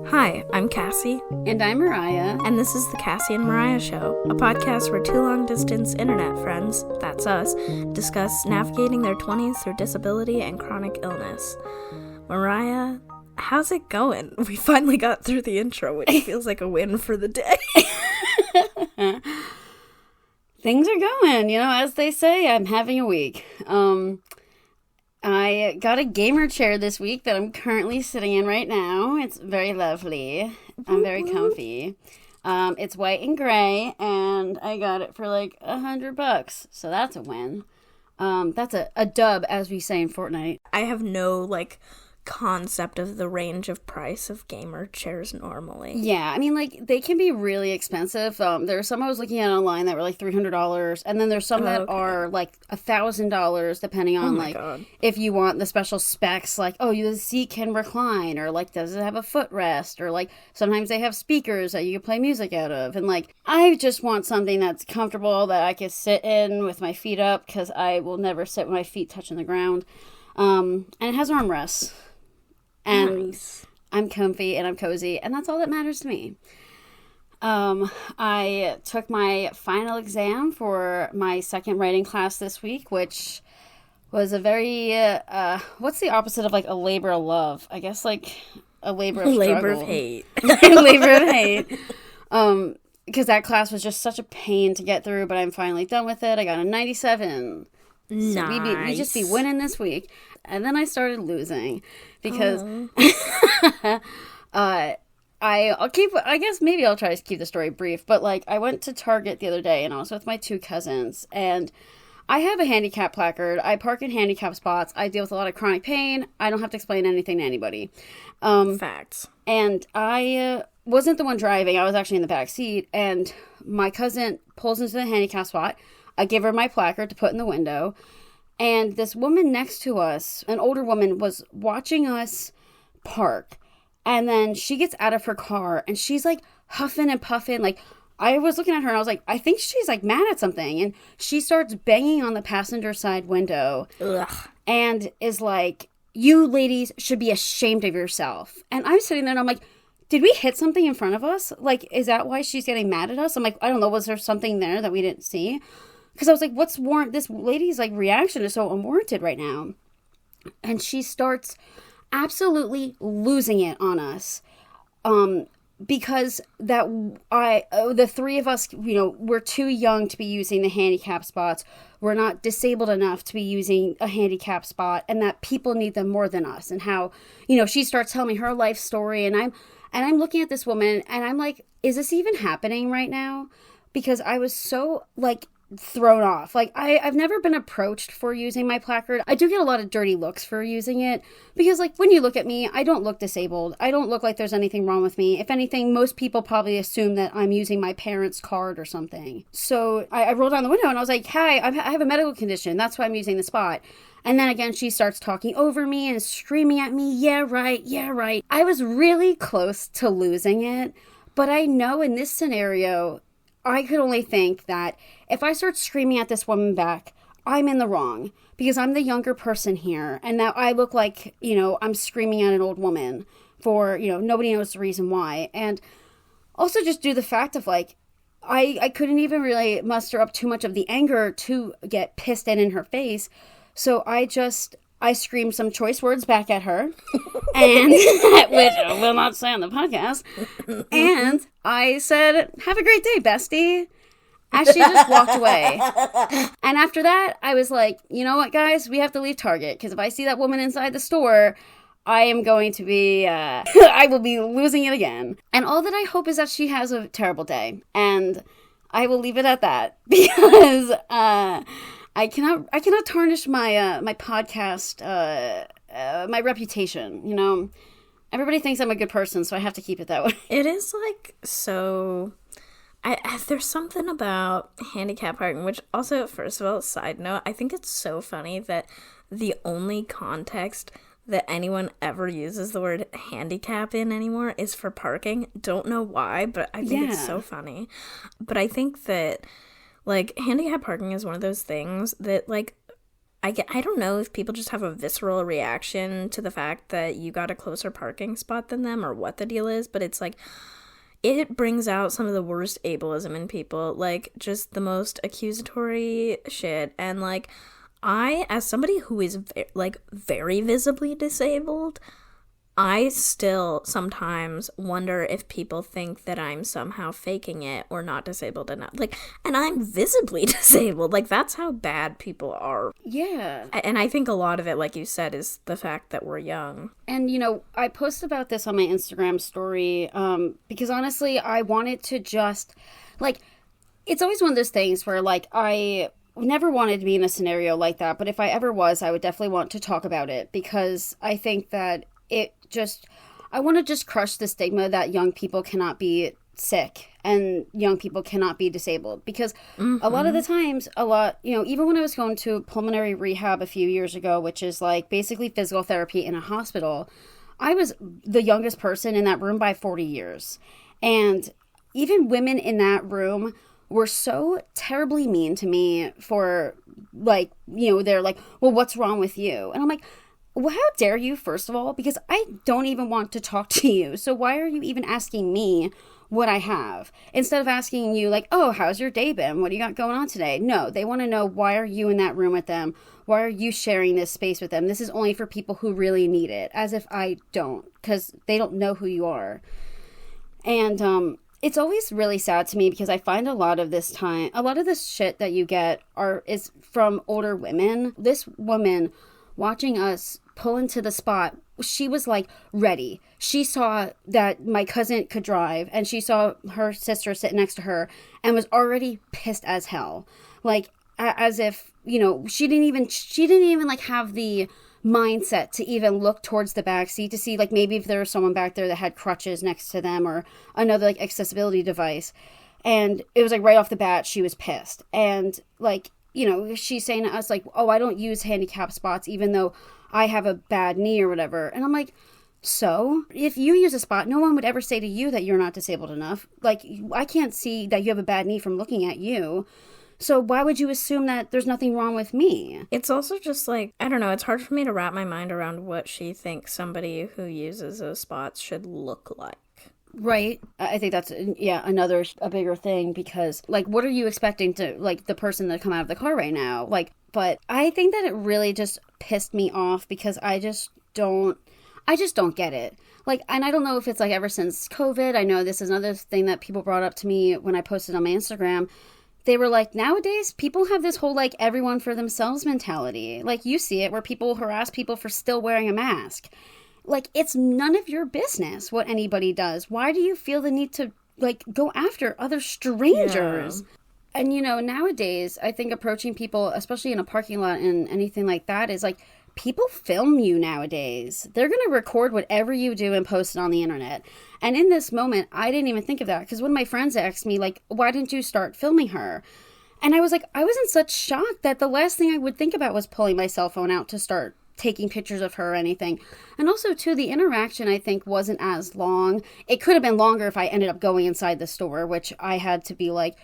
Hi, I'm Cassie. And I'm Mariah. And this is the Cassie and Mariah Show, a podcast where two long-distance internet friends, that's us, discuss navigating their 20s through disability and chronic illness. Mariah, how's it going? We finally got through the intro, which feels like a win for the day. Things are going, as they say, I'm having a week. I got a gamer chair this week that I'm currently sitting in right now. It's very lovely. I'm very comfy. It's white and gray, and I got it for like $100, so that's a win. That's a dub, as we say in Fortnite. I have no, concept of the range of price of gamer chairs normally. Yeah, I mean, they can be really expensive. There are some I was looking at online that were like $300, and then there's some that are like $1,000, depending on if you want the special specs, the seat can recline, or does it have a footrest, or sometimes they have speakers that you can play music out of, and I just want something that's comfortable that I can sit in with my feet up, because I will never sit with my feet touching the ground. And it has armrests. And nice. I'm comfy and I'm cozy, and that's all that matters to me. I took my final exam for my second writing class this week, which was a very, what's the opposite of a labor of love? I guess a labor of struggle. Labor of hate. Labor of hate. Because that class was just such a pain to get through, but I'm finally done with it. I got a 97. Nice. So we just be winning this week. And then I started losing because I'll try to keep the story brief, but I went to Target the other day and I was with my two cousins, and I have a handicap placard. I park in handicap spots. I deal with a lot of chronic pain. I don't have to explain anything to anybody. Facts. And I wasn't the one driving. I was actually in the back seat, and my cousin pulls into the handicap spot. I give her my placard to put in the window. And this woman next to us, an older woman, was watching us park. And then she gets out of her car and she's huffing and puffing. I was looking at her and I was I think she's mad at something. And she starts banging on the passenger side window. Ugh. And is you ladies should be ashamed of yourself. And I'm sitting there and I'm did we hit something in front of us? Is that why she's getting mad at us? I'm I don't know. Was there something there that we didn't see? Because I was this lady's reaction is so unwarranted right now. And she starts absolutely losing it on us. Because the three of us, we're too young to be using the handicap spots. We're not disabled enough to be using a handicap spot, and that people need them more than us. And how, she starts telling me her life story, and I'm looking at this woman and I'm is this even happening right now? Because I was so thrown off. I've never been approached for using my placard. I do get a lot of dirty looks for using it because when you look at me, I don't look disabled. I don't look like there's anything wrong with me. If anything, most people probably assume that I'm using my parents' card or something. So I rolled down the window and I was hi, I have a medical condition. That's why I'm using the spot. And then again, she starts talking over me and screaming at me, yeah, right. I was really close to losing it, but I know in this scenario, I could only think that if I start screaming at this woman back, I'm in the wrong because I'm the younger person here. And now I look I'm screaming at an old woman for, nobody knows the reason why. And also just due to the fact of I couldn't even really muster up too much of the anger to get pissed in her face. So I screamed some choice words back at her, and which I will not say on the podcast. And I said, "Have a great day, bestie," as she just walked away. And after that, I was you know what, guys? We have to leave Target, because if I see that woman inside the store, I am going to be, I will be losing it again. And all that I hope is that she has a terrible day. And I will leave it at that, because, I cannot tarnish my my podcast, my reputation, Everybody thinks I'm a good person, so I have to keep it that way. It is so... there's something about handicap parking, which also, first of all, side note, I think it's so funny that the only context that anyone ever uses the word handicap in anymore is for parking. Don't know why, but I think it's so funny. But I think that handicap parking is one of those things that, I don't know if people just have a visceral reaction to the fact that you got a closer parking spot than them or what the deal is, but it's like, it brings out some of the worst ableism in people, like, just the most accusatory shit. And, like, I, as somebody who is, like, very visibly disabled, I still sometimes wonder if people think that I'm somehow faking it or not disabled enough. Like, and I'm visibly disabled. Like, that's how bad people are. Yeah. And I think a lot of it, like you said, is the fact that we're young. And, you know, I posted about this on my Instagram story because, honestly, I wanted to just, like, it's always one of those things where, like, I never wanted to be in a scenario like that. But if I ever was, I would definitely want to talk about it because I think that I want to just crush the stigma that young people cannot be sick and young people cannot be disabled because a lot of the times, you know, even when I was going to pulmonary rehab a few years ago, which is like basically physical therapy in a hospital, I was the youngest person in that room by 40 years. And even women in that room were so terribly mean to me for, like, you know, they're like, well, what's wrong with you? And I'm like, well, how dare you, first of all, because I don't even want to talk to you. So why are you even asking me what I have? Instead of asking you, like, oh, how's your day been? What do you got going on today? No, they want to know, why are you in that room with them? Why are you sharing this space with them? This is only for people who really need it, as if I don't, because they don't know who you are. And it's always really sad to me because I find a lot of this shit that you get is from older women. This woman watching us pull into the spot, she was like ready. She saw that my cousin could drive and she saw her sister sit next to her and was already pissed as hell. Like, as if, you know, she didn't even like have the mindset to even look towards the back seat to see, like, maybe if there was someone back there that had crutches next to them or another, like, accessibility device. And it was like right off the bat, she was pissed. And, like, you know, she's saying to us, like, oh, I don't use handicap spots even though I have a bad knee or whatever. And I'm like, so if you use a spot, no one would ever say to you that you're not disabled enough. Like, I can't see that you have a bad knee from looking at you. So why would you assume that there's nothing wrong with me? It's also just like, I don't know, it's hard for me to wrap my mind around what she thinks somebody who uses those spots should look like. Right. I think that's, a bigger thing because, like, what are you expecting to, like, the person to come out of the car right now? Like, but I think that it really just pissed me off because I just don't get it. Like, and I don't know if it's like ever since COVID. I know this is another thing that people brought up to me when I posted on my Instagram. They were like, nowadays, people have this whole, like, everyone for themselves mentality. Like, you see it where people harass people for still wearing a mask. Like, it's none of your business what anybody does. Why do you feel the need to, like, go after other strangers? Yeah. And, you know, nowadays, I think approaching people, especially in a parking lot and anything like that, is like, people film you nowadays. They're going to record whatever you do and post it on the internet. And in this moment, I didn't even think of that. Because one of my friends asked me, like, why didn't you start filming her? And I was like, I was in such shock that the last thing I would think about was pulling my cell phone out to start taking pictures of her or anything. And also, too, the interaction, I think, wasn't as long. It could have been longer if I ended up going inside the store, which I had to be like,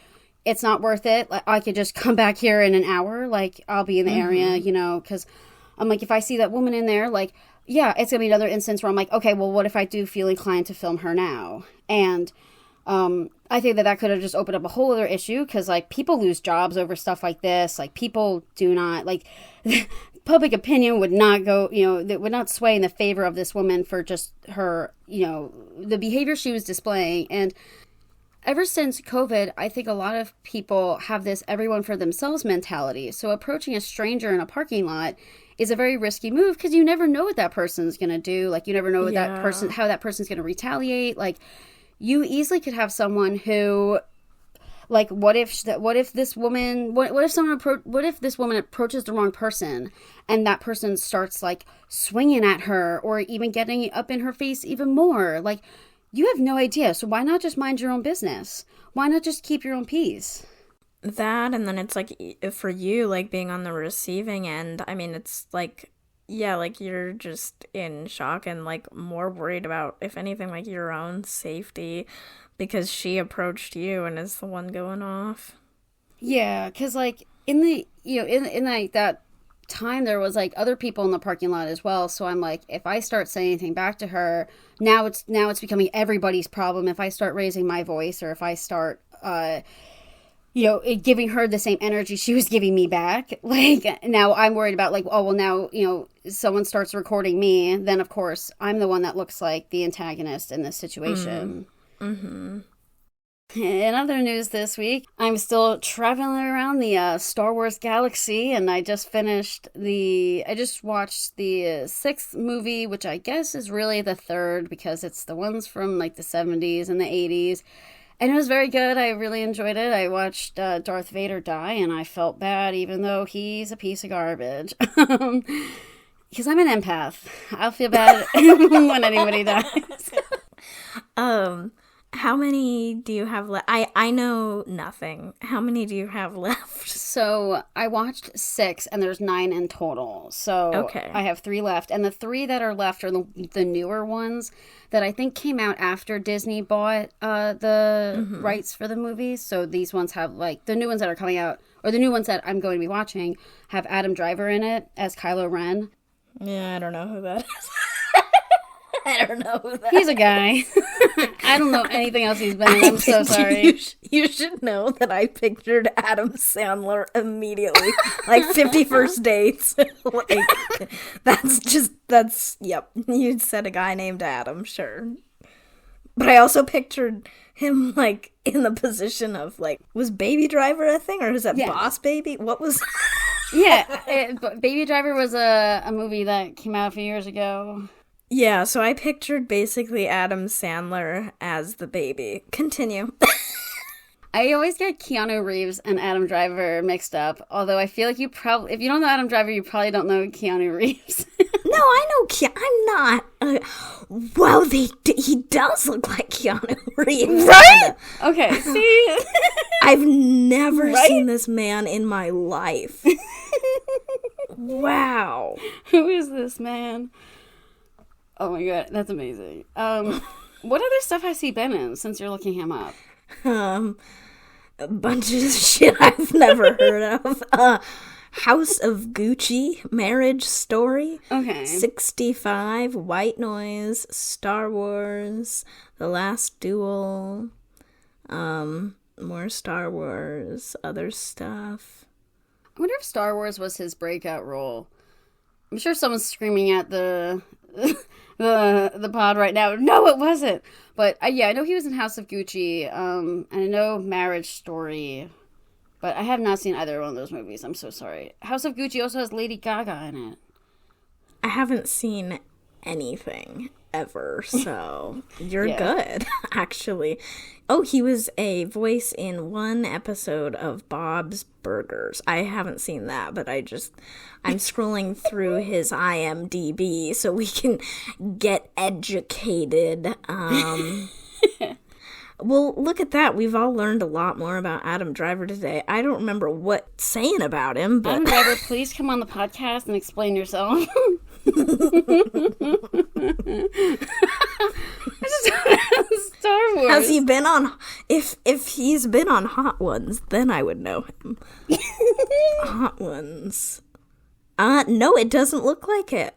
it's not worth it. Like, I could just come back here in an hour. Like, I'll be in the area, you know, because I'm like, if I see that woman in there, like, yeah, it's going to be another instance where I'm like, okay, well, what if I do feel inclined to film her now? And I think that could have just opened up a whole other issue because, like, people lose jobs over stuff like this. Like, people do not, like, public opinion would not go, you know, that would not sway in the favor of this woman for just her, you know, the behavior she was displaying. And ever since COVID, I think a lot of people have this everyone for themselves mentality. So approaching a stranger in a parking lot is a very risky move because you never know what that person's going to do. Like, you never know what how that person's going to retaliate. Like, you easily could have someone who, like, what if this woman approaches the wrong person and that person starts, like, swinging at her or even getting up in her face even more? Like, you have no idea. So why not just mind your own business? Why not just keep your own peace? That, and then it's like, for you, like, being on the receiving end, I mean, it's like, yeah, like, you're just in shock and, like, more worried about, if anything, like, your own safety because she approached you and is the one going off. Yeah, because, like, in the, you know, in like that time there was like other people in the parking lot as well. So I'm like, if I start saying anything back to her, now it's becoming everybody's problem. If I start raising my voice, or if I start, giving her the same energy she was giving me back. Like, now I'm worried about, like, oh, well, now, someone starts recording me, then, of course, I'm the one that looks like the antagonist in this situation. Mm-hmm. In other news this week, I'm still traveling around the Star Wars galaxy, and I just watched the 6th movie, which I guess is really the 3rd, because it's the ones from, like, the 70s and the 80s. And it was very good. I really enjoyed it. I watched Darth Vader die, and I felt bad, even though he's a piece of garbage. Because I'm an empath. I'll feel bad when anybody dies. How many do you have left? I know nothing. How many do you have left? So I watched 6, and there's 9 in total. So okay. I have 3 left. And the 3 that are left are the newer ones that I think came out after Disney bought the rights for the movies. So these ones have, like, the new ones that are coming out, or the new ones that I'm going to be watching, have Adam Driver in it as Kylo Ren. Yeah, I don't know who that is. I don't know who that He's a guy. I don't know anything else he's been in. I'm so sorry. You should know that I pictured Adam Sandler immediately. Like 50 First Dates. Yep. You said a guy named Adam, sure. But I also pictured him, like, in the position of, like, was Baby Driver a thing? Or was that Boss Baby? What was... Yeah, Baby Driver was a movie that came out a few years ago. Yeah, so I pictured basically Adam Sandler as the baby. Continue. I always get Keanu Reeves and Adam Driver mixed up, although I feel like you probably, if you don't know Adam Driver, you probably don't know Keanu Reeves. No, I know I'm not. Well, he does look like Keanu Reeves. Right? Okay, see? I've never seen this man in my life. Wow. Who is this man? Oh my god, that's amazing. What other stuff has he been in since you're looking him up? A bunch of shit I've never heard of. House of Gucci, Marriage Story, okay, 65, White Noise, Star Wars, The Last Duel, more Star Wars, other stuff. I wonder if Star Wars was his breakout role. I'm sure someone's screaming at the pod right now. No, it wasn't. But yeah, I know he was in House of Gucci, and I know Marriage Story, but I have not seen either one of those movies. I'm so sorry. House of Gucci also has Lady Gaga in it. I haven't seen anything ever, so you're good, actually. Oh, he was a voice in one episode of Bob's Burgers. I haven't seen that, but I'm scrolling through his IMDb so we can get educated. Well, look at that. We've all learned a lot more about Adam Driver today. I don't remember what saying about him, but... Adam Driver, please come on the podcast and explain yourself. Star Wars. Has he been on... If he's been on Hot Ones, then I would know him. Hot Ones. No, it doesn't look like it.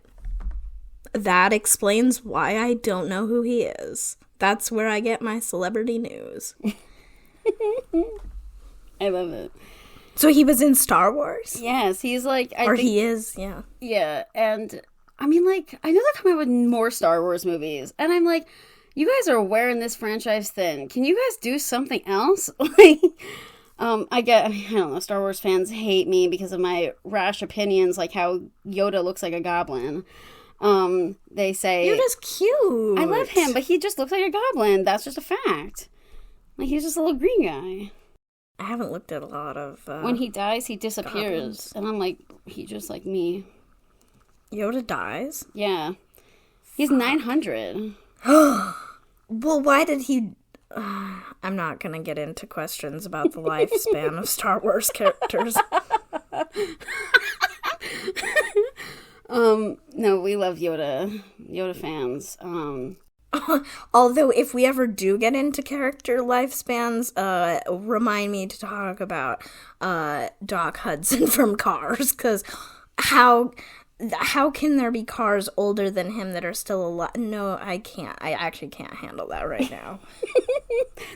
That explains why I don't know who he is. That's where I get my celebrity news. I love it. So he was in Star Wars? Yes, he's like... he is, yeah. Yeah, and I mean, like, I know they're coming out with more Star Wars movies, and I'm like, you guys are wearing this franchise thin. Can you guys do something else? Like, I don't know, Star Wars fans hate me because of my rash opinions, like how Yoda looks like a goblin. They say... Yoda's cute. I love him, but he just looks like a goblin. That's just a fact. Like, he's just a little green guy. I haven't looked at a lot of... when he dies, he disappears. Goblins. And I'm like, he just like me. Yoda dies? Yeah. He's 900. Well, why did he... I'm not going to get into questions about the lifespan of Star Wars characters. No, we love Yoda. Yoda fans. Although, if we ever do get into character lifespans, remind me to talk about Doc Hudson from Cars, because how can there be cars older than him that are still alive? No, I can't. I actually can't handle that right now.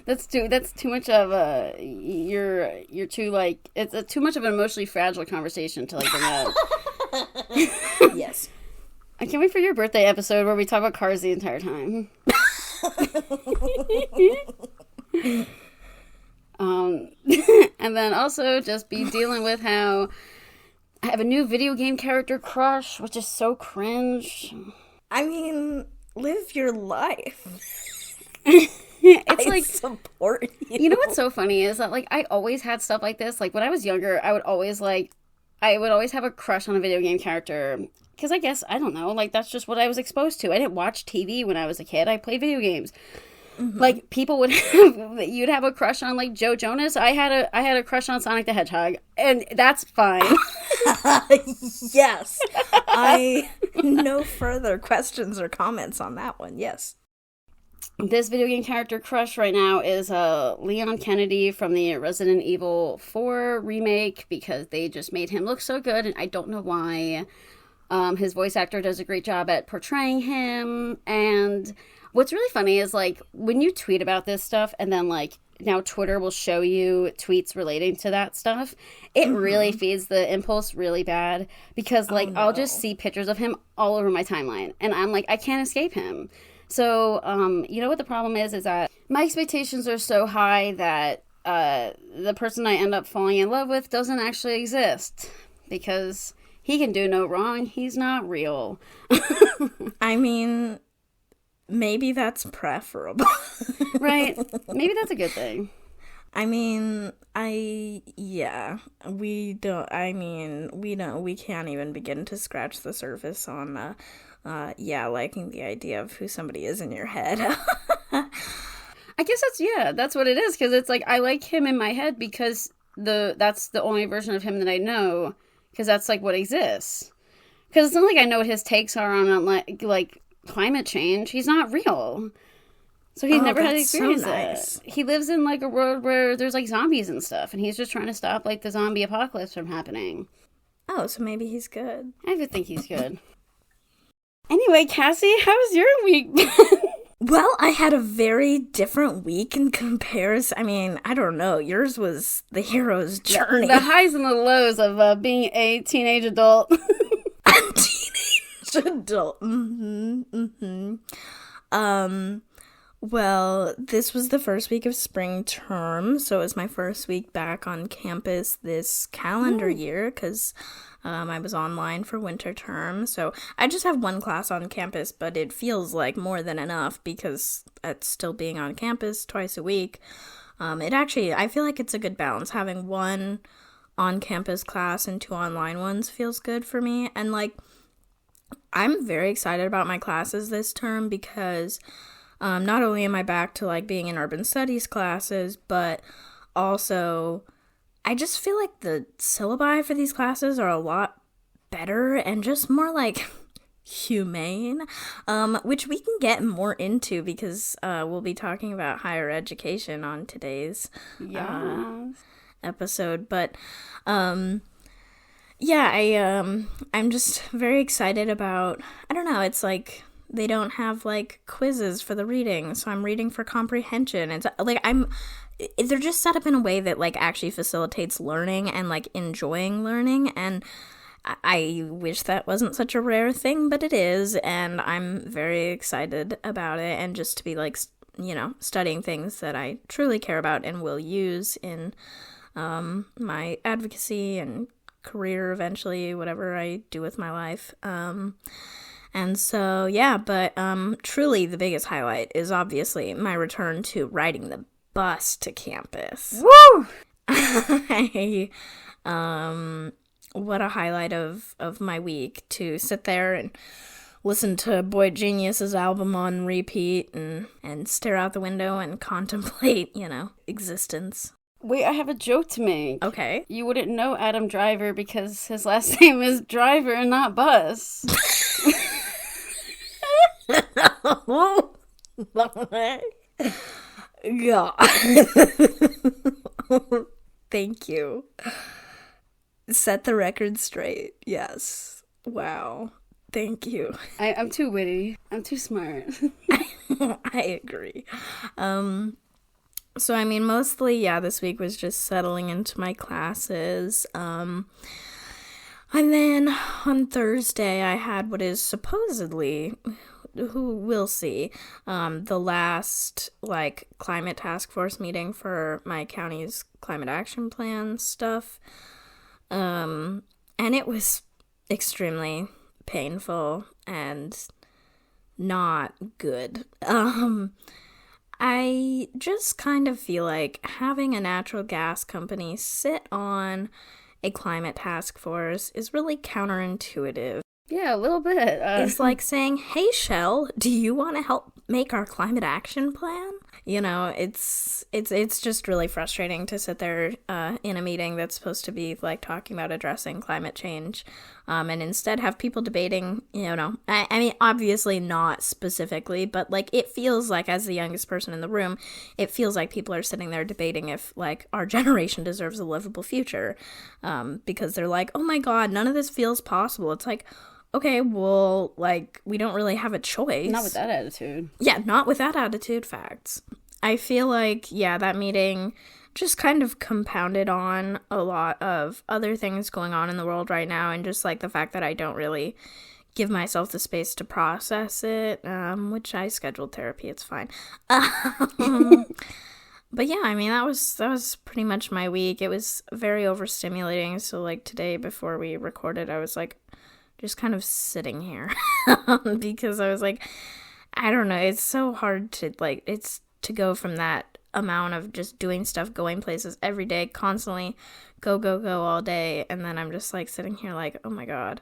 That's too much of a you're too like it's too much of an emotionally fragile conversation to like bring up. Yes. I can't wait for your birthday episode where we talk about cars the entire time. And then also just be dealing with how I have a new video game character crush, which is so cringe. I mean, live your life. It's I like support you. You know what's so funny is that like I always had stuff like this. Like when I was younger, I would always have a crush on a video game character. Because I guess, I don't know, like that's just what I was exposed to. I didn't watch TV when I was a kid. I played video games. Mm-hmm. Like people you'd have a crush on like Joe Jonas. I had a crush on Sonic the Hedgehog, and that's fine. Yes. No further questions or comments on that one. Yes. This video game character crush right now is Leon Kennedy from the Resident Evil 4 remake, because they just made him look so good, and I don't know why. His voice actor does a great job at portraying him, and what's really funny is, like, when you tweet about this stuff, and then, like, now Twitter will show you tweets relating to that stuff, it really feeds the impulse really bad, because, like, I'll just see pictures of him all over my timeline, and I'm like, I can't escape him. So, you know what the problem is that my expectations are so high that the person I end up falling in love with doesn't actually exist, because he can do no wrong. He's not real. I mean, maybe that's preferable. Right? Maybe that's a good thing. I mean, we can't even begin to scratch the surface on, liking the idea of who somebody is in your head. I guess that's what it is, because it's like, I like him in my head because that's the only version of him that I know, because that's like what exists. Because it's not like I know what his takes are on like climate change. He's not real. So he's never had to experience it. He lives in like a world where there's like zombies and stuff, and he's just trying to stop like the zombie apocalypse from happening. Oh, so maybe he's good. I would think he's good. Anyway, Cassie, how's your week been? Well, I had a very different week in comparison. I mean, I don't know. Yours was the hero's journey. The highs and the lows of being a teenage adult. A teenage adult. Well, this was the first week of spring term, so it was my first week back on campus this calendar year, because I was online for winter term. So I just have one class on campus, but it feels like more than enough, because it's still being on campus twice a week. I feel like it's a good balance. Having one on-campus class and 2 online ones feels good for me. And, like, I'm very excited about my classes this term, because not only am I back to, like, being in urban studies classes, but also I just feel like the syllabi for these classes are a lot better and just more, like, humane, which we can get more into, because we'll be talking about higher education on today's episode. But I'm just very excited about, I don't know, it's like they don't have like quizzes for the reading, so I'm reading for comprehension. It's like they're just set up in a way that like actually facilitates learning and like enjoying learning, and I wish that wasn't such a rare thing, but it is, and I'm very excited about it, and just to be like, you know, studying things that I truly care about and will use in my advocacy and career eventually, whatever I do with my life. And so, yeah, but truly the biggest highlight is obviously my return to riding the bus to campus. Woo! What a highlight of my week, to sit there and listen to Boy Genius's album on repeat and stare out the window and contemplate, you know, existence. Wait, I have a joke to make. Okay. You wouldn't know Adam Driver because his last name is Driver and not Bus. God. Thank you. Set the record straight. Yes. Wow. Thank you. I'm too witty. I'm too smart. I agree. So, I mean, mostly, yeah, this week was just settling into my classes. And then on Thursday, I had what is supposedly, who will see, the last, like, climate task force meeting for my county's climate action plan stuff. And it was extremely painful and not good. I just kind of feel like having a natural gas company sit on a climate task force is really counterintuitive. Yeah, a little bit. It's like saying, hey, Shell, do you want to help make our climate action plan? You know, it's just really frustrating to sit there in a meeting that's supposed to be, like, talking about addressing climate change, and instead have people debating, you know, I mean, obviously not specifically, but, like, it feels like, as the youngest person in the room, it feels like people are sitting there debating if, like, our generation deserves a livable future, because they're like, oh my god, none of this feels possible. It's like, okay, well, like, we don't really have a choice. Not with that attitude. Yeah, not with that attitude, facts. I feel like, yeah, that meeting just kind of compounded on a lot of other things going on in the world right now, and just, like, the fact that I don't really give myself the space to process it, which I scheduled therapy, it's fine. But yeah, I mean, that was pretty much my week. It was very overstimulating, so, like, today before we recorded, I was, like, just kind of sitting here because I was like, I don't know, it's so hard to, like, it's to go from that amount of just doing stuff, going places every day, constantly go all day, and then I'm just, like, sitting here like, oh my god,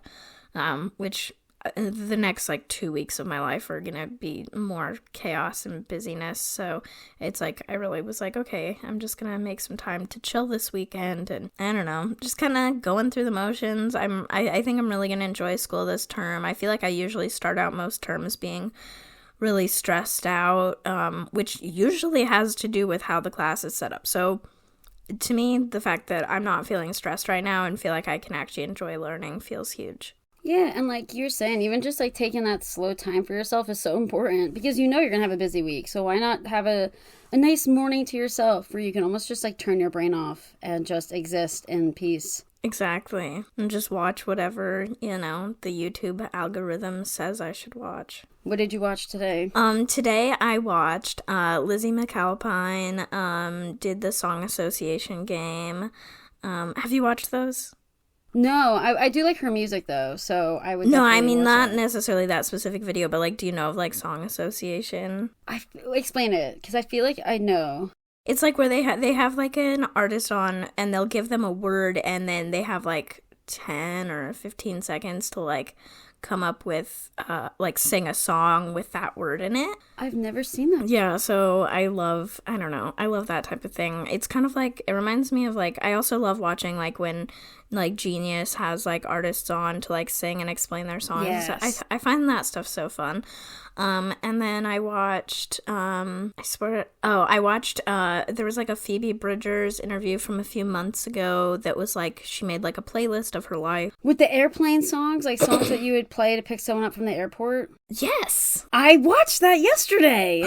which the next, like, 2 weeks of my life are gonna be more chaos and busyness, so it's like, I really was like, okay, I'm just gonna make some time to chill this weekend, and I don't know, just kind of going through the motions. I think I'm really gonna enjoy school this term. I feel like I usually start out most terms being really stressed out, which usually has to do with how the class is set up. So to me, the fact that I'm not feeling stressed right now and feel like I can actually enjoy learning feels huge. Yeah, and like you're saying, even just like taking that slow time for yourself is so important, because you know you're going to have a busy week. So why not have a nice morning to yourself where you can almost just like turn your brain off and just exist in peace. Exactly. And just watch whatever, you know, the YouTube algorithm says I should watch. What did you watch today? Today I watched Lizzie McAlpine did the Song Association game. Have you watched those? No, I do like her music though, so I would. No, I mean not that. necessarily that specific video, but like, do you know of like Song Association? Explain it, because I feel like I know. It's like where they have like an artist on, and they'll give them a word, and then they have like 10 or 15 seconds to like come up with like sing a song with that word in it. I've never seen that. Yeah, so I love that type of thing. It's kind of like, it reminds me of like, I also love watching like when like Genius has like artists on to like sing and explain their songs. Yes. I find that stuff so fun. And then I watched, there was like a Phoebe Bridgers interview from a few months ago that was like, she made like a playlist of her life. With the airplane songs, like songs that you would play to pick someone up from the airport? Yes! I watched that yesterday!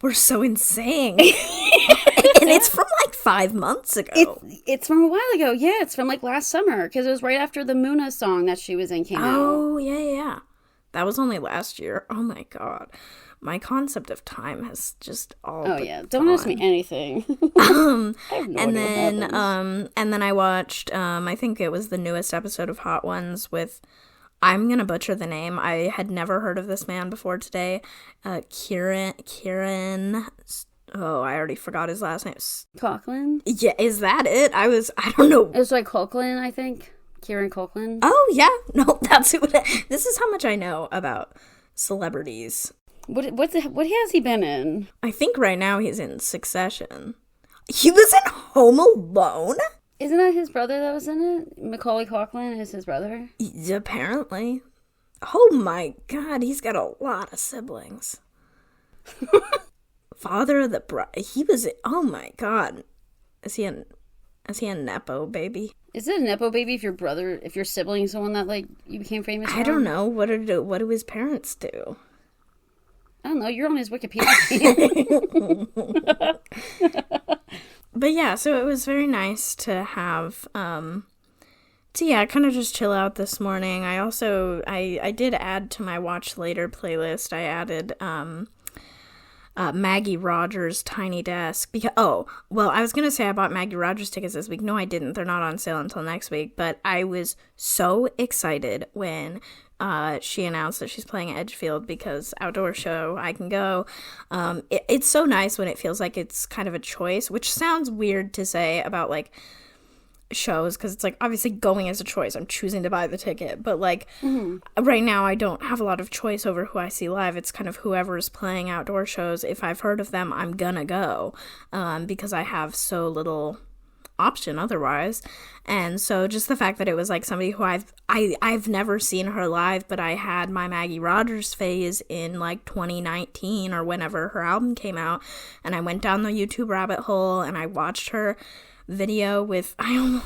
We're so insane! And it's from like 5 months ago. It's from a while ago, yeah, it's from like last summer, because it was right after the Muna song that she was in came out. Oh, yeah. That was only last year. Oh my god. My concept of time has just all Don't ask me anything. And then I watched I think it was the newest episode of Hot Ones with, I'm gonna butcher the name, I had never heard of this man before today, Kieran, oh, I already forgot his last name. Coughlin? Yeah, is that it? I don't know. It was like Coughlin, I think. Kieran Culkin. Oh, yeah. No, that's who this is how much I know about celebrities. What has he been in? I think right now he's in Succession. He was in Home Alone? Isn't that his brother that was in it? Macaulay Culkin is his brother? Apparently. Oh my god, he's got a lot of siblings. Father of the bride. He was, oh my god. Is he in Is he a Nepo baby? Is it a Nepo baby if your sibling's the one that, like, you became famous I don't know. What do his parents do? I don't know. You're on his Wikipedia page. But yeah, so it was very nice to have, kind of just chill out this morning. I also, I did add to my Watch Later playlist, I added, Maggie Rogers' Tiny Desk. Because, I was going to say I bought Maggie Rogers tickets this week. No, I didn't. They're not on sale until next week. But I was so excited when she announced that she's playing at Edgefield because outdoor show, I can go. It's so nice when it feels like it's kind of a choice, which sounds weird to say about, like, shows, because it's like obviously going is a choice. I'm choosing to buy the ticket, but like right now I don't have a lot of choice over who I see live. It's kind of whoever's playing outdoor shows. If I've heard of them, I'm gonna go, because I have so little option otherwise. And so just the fact that it was like somebody who I've never seen her live, but I had my Maggie Rogers phase in like 2019 or whenever her album came out, and I went down the YouTube rabbit hole and I watched her video with, I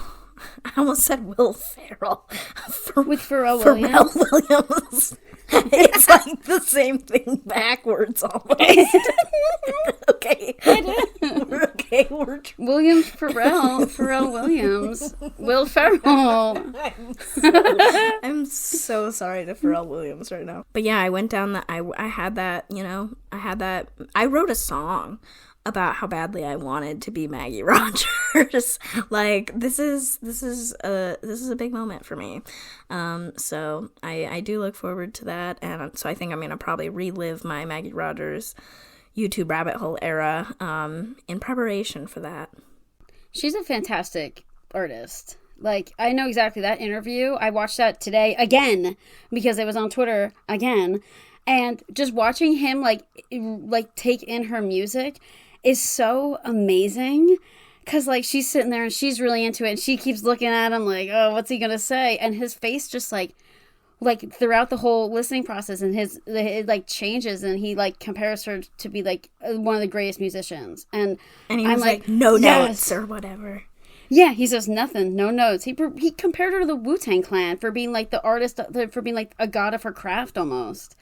almost said Will Ferrell. With Pharrell Williams. It's like the same thing backwards almost. Okay. Pharrell Williams. Will Ferrell. I'm so sorry to Pharrell Williams right now. But yeah, I went down I had that, I wrote a song about how badly I wanted to be Maggie Rogers. Like, this is a big moment for me. So I do look forward to that, and so I think I'm gonna probably relive my Maggie Rogers YouTube rabbit hole era in preparation for that. She's a fantastic artist. Like, I know exactly that interview. I watched that today again because it was on Twitter again, and just watching him like take in her music is so amazing, because like she's sitting there and she's really into it and she keeps looking at him like, oh, what's he gonna say? And his face just like throughout the whole listening process, and it like changes, and he like compares her to be like one of the greatest musicians, and he was like no notes or whatever. Yeah, he says nothing, no notes. He compared her to the Wu-Tang Clan for being like the artist, for being like a god of her craft almost.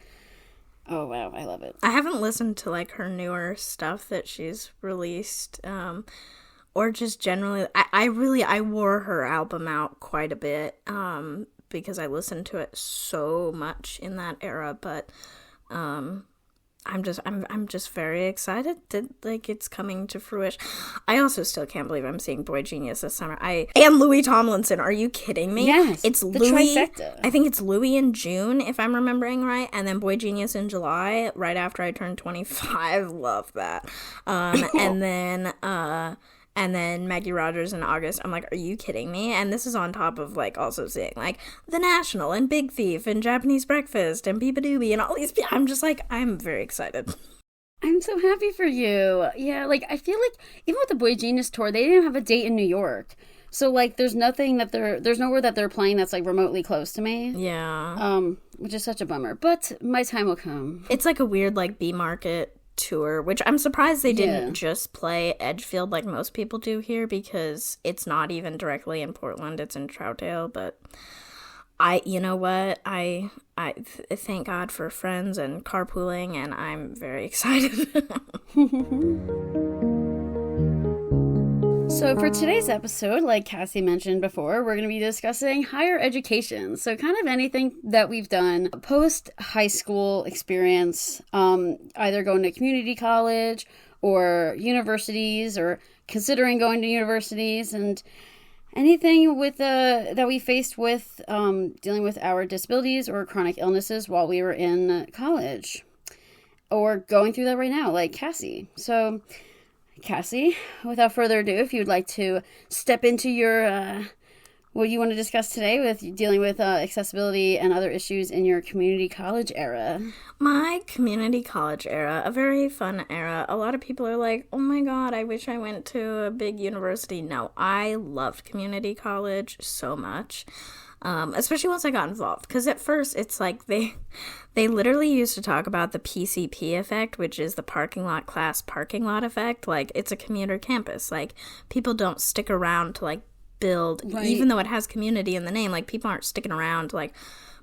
Oh, wow. I love it. I haven't listened to, like, her newer stuff that she's released, or just generally. I wore her album out quite a bit, because I listened to it so much in that era, but, I'm just very excited that, like, it's coming to fruition. I also still can't believe I'm seeing Boy Genius this summer. And Louis Tomlinson. Are you kidding me? Yes. It's Louis. Trifecta. I think it's Louis in June, if I'm remembering right, and then Boy Genius in July, right after I turned 25. Love that. And then Maggie Rogers in August. I'm like, are you kidding me? And this is on top of, like, also seeing, like, The National and Big Thief and Japanese Breakfast and Beeba Doobie and all these. I'm just, like, I'm very excited. I'm so happy for you. Yeah, like, I feel like even with the Boy Genius tour, they didn't have a date in New York. So, like, there's nowhere that they're playing that's, like, remotely close to me. Yeah. Which is such a bummer. But my time will come. It's, like, a weird, like, B-market tour, which I'm surprised they didn't just play Edgefield like most people do here, because it's not even directly in Portland, it's in Troutdale. But you know what, I thank God for friends and carpooling, and I'm very excited. So for today's episode, like Cassie mentioned before, we're going to be discussing higher education. So kind of anything that we've done post-high school experience, either going to community college or universities, or considering going to universities, and anything with that we faced with dealing with our disabilities or chronic illnesses while we were in college, or going through that right now, like Cassie. So Cassie, without further ado, if you'd like to step into your what you want to discuss today with dealing with accessibility and other issues in your community college era. My community college era, a very fun era. A lot of people are like, oh my God, I wish I went to a big university. No, I loved community college so much. Especially once I got involved. Because at first, it's like they literally used to talk about the PCP effect, which is the parking lot class parking lot effect. Like, it's a commuter campus. Like, people don't stick around to, like, build, Right. even though it has community in the name. Like, people aren't sticking around to, like,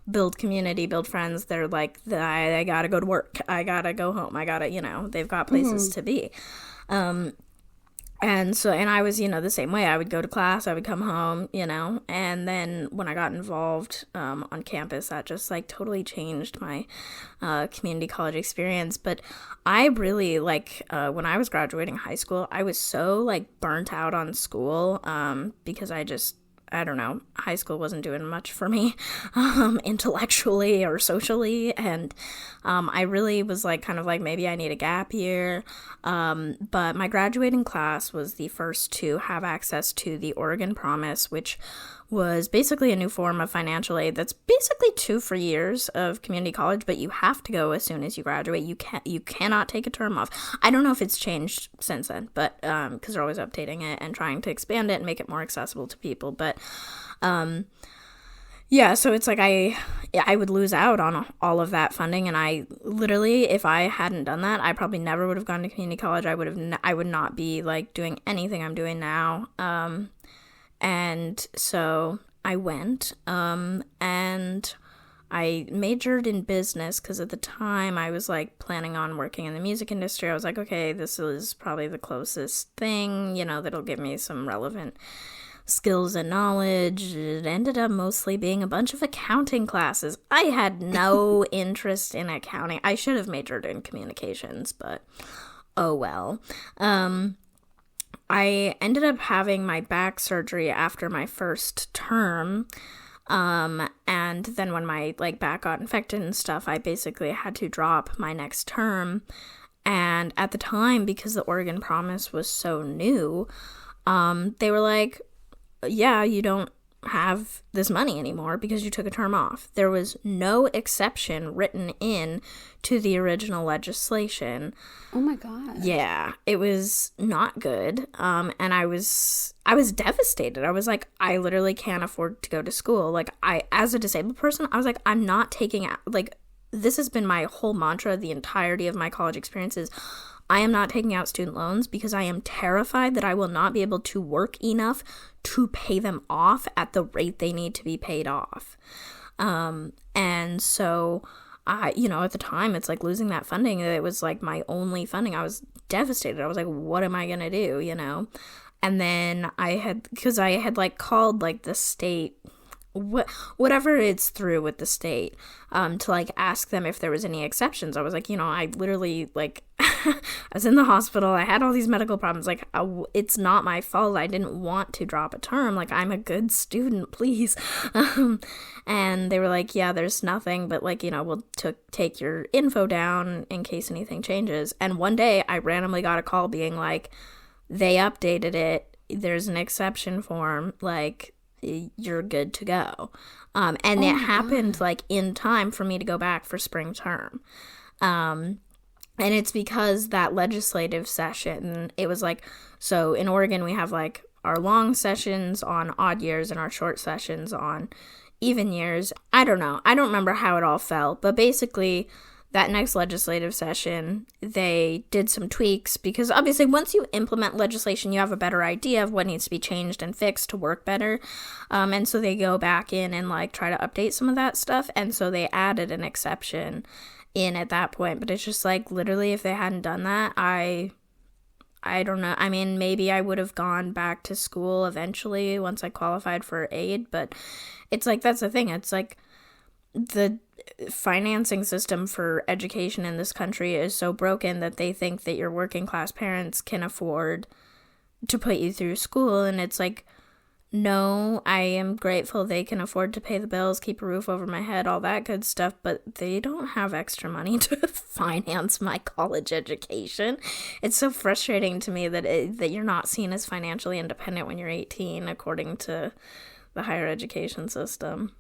build community, build friends. They're like, I gotta go to work. I gotta go home. I gotta, they've got places to be. And I was, the same way. I would go to class, I would come home, and then when I got involved on campus, that just, like, totally changed my community college experience. But I really, like, when I was graduating high school, I was so, like, burnt out on school because I don't know, high school wasn't doing much for me intellectually or socially, and I really was like, kind of like, maybe I need a gap year, but my graduating class was the first to have access to the Oregon Promise, which was basically a new form of financial aid that's basically 2 free years of community college, but you have to go as soon as you graduate. You cannot take a term off. I don't know if it's changed since then, but because they're always updating it and trying to expand it and make it more accessible to people. But yeah, so it's like I would lose out on all of that funding, and I literally, if I hadn't done that, I probably never would have gone to community college. I would not be, like, doing anything I'm doing now. And so I went, and I majored in business because at the time I was, like, planning on working in the music industry. I was like, okay, this is probably the closest thing, that'll give me some relevant skills and knowledge. It ended up mostly being a bunch of accounting classes. I had no interest in accounting. I should have majored in communications, but oh well. I ended up having my back surgery after my first term, and then when my, like, back got infected and stuff, I basically had to drop my next term, and at the time, because the Oregon Promise was so new, they were like, yeah, you don't have this money anymore because you took a term off. There was no exception written in to the original legislation. Oh my God. Yeah, it was not good. And I was devastated. I was like, I literally can't afford to go to school. Like, as a disabled person, I was like, I'm not taking, like, this has been my whole mantra the entirety of my college experiences. I am not taking out student loans because I am terrified that I will not be able to work enough to pay them off at the rate they need to be paid off. And so at the time, it's like losing that funding. It was like my only funding. I was devastated. I was like, what am I going to do? And then I had like called, like, the state, whatever it's through with the state, to, like, ask them if there was any exceptions. I was like, I literally, like, I was in the hospital. I had all these medical problems. Like, it's not my fault. I didn't want to drop a term. Like, I'm a good student, please. And they were like, yeah, there's nothing, but, like, we'll take your info down in case anything changes. And one day I randomly got a call being like, they updated it. There's an exception form. Like, you're good to go. And it happened, like, in time for me to go back for spring term. And it's because that legislative session, it was like, so in Oregon we have, like, our long sessions on odd years and our short sessions on even years. I don't know. I don't remember how it all fell, but basically that next legislative session, they did some tweaks because obviously once you implement legislation, you have a better idea of what needs to be changed and fixed to work better. And so they go back in and, like, try to update some of that stuff. And so they added an exception in at that point. But it's just like, literally, if they hadn't done that, I don't know. I mean, maybe I would have gone back to school eventually once I qualified for aid. But it's like, that's the thing. It's like the financing system for education in this country is so broken that they think that your working class parents can afford to put you through school. And it's like, no, I am grateful they can afford to pay the bills, keep a roof over my head, all that good stuff, but they don't have extra money to finance my college education. It's so frustrating to me that you're not seen as financially independent when you're 18, according to the higher education system.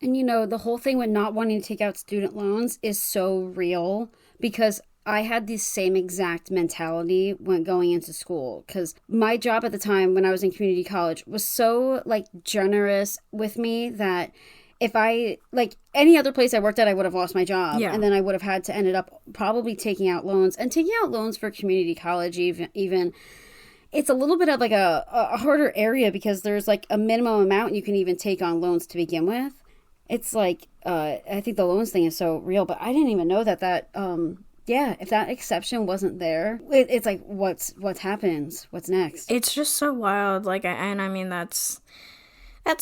And, the whole thing with not wanting to take out student loans is so real because I had the same exact mentality when going into school, because my job at the time when I was in community college was so like generous with me that if I, like any other place I worked at, I would have lost my job. Yeah. And then I would have had to ended up probably taking out loans. And taking out loans for community college even it's a little bit of like a harder area, because there's like a minimum amount you can even take on loans to begin with. It's like, I think the loans thing is so real, but I didn't even know that if that exception wasn't there, it's like, what happens? What's next? It's just so wild. Like, I mean, that's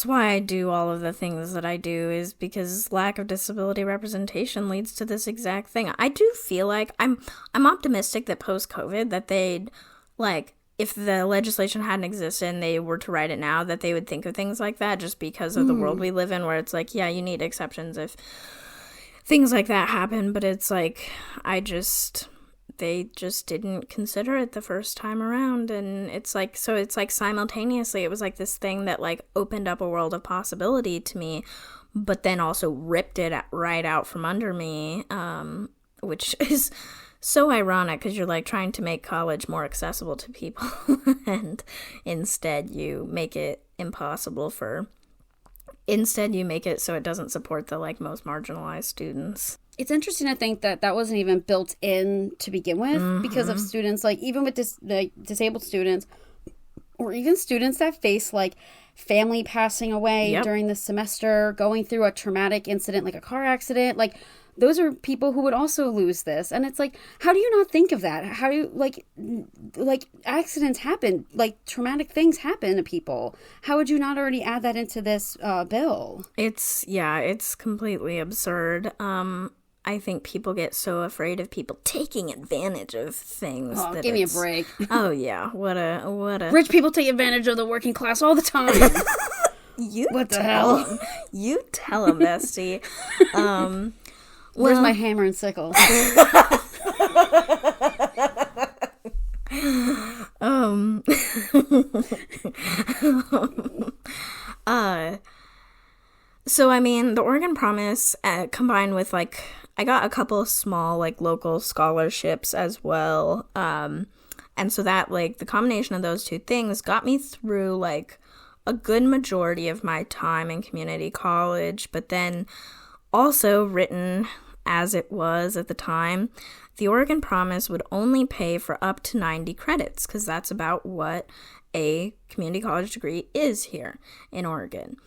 why I do all of the things that I do, is because lack of disability representation leads to this exact thing. I do feel like I'm optimistic that post-COVID that they'd, like, if the legislation hadn't existed and they were to write it now, that they would think of things like that, just because of the world we live in, where it's like, yeah, you need exceptions if things like that happen. But it's like, they just didn't consider it the first time around. And it's like, so it's like simultaneously it was like this thing that like opened up a world of possibility to me, but then also ripped it right out from under me, which is so ironic, because you're like trying to make college more accessible to people and instead you make it so it doesn't support the like most marginalized students. It's interesting to think that wasn't even built in to begin with, because of students, like even with disabled students, or even students that face like family passing away during the semester, going through a traumatic incident like a car accident, like those are people who would also lose this. And it's like, how do you not think of that? How do you, like accidents happen, like traumatic things happen to people. How would you not already add that into this bill? It's completely absurd. I think people get so afraid of people taking advantage of things. Oh, give me a break. Oh yeah, what a rich people take advantage of the working class all the time. What the hell? You tell them, bestie. Where's my hammer and sickle? So I mean, the Oregon Promise combined with like, I got a couple of small like local scholarships as well, and so that like the combination of those two things got me through like a good majority of my time in community college. But then also, written as it was at the time, the Oregon Promise would only pay for up to 90 credits, because that's about what a community college degree is here in Oregon.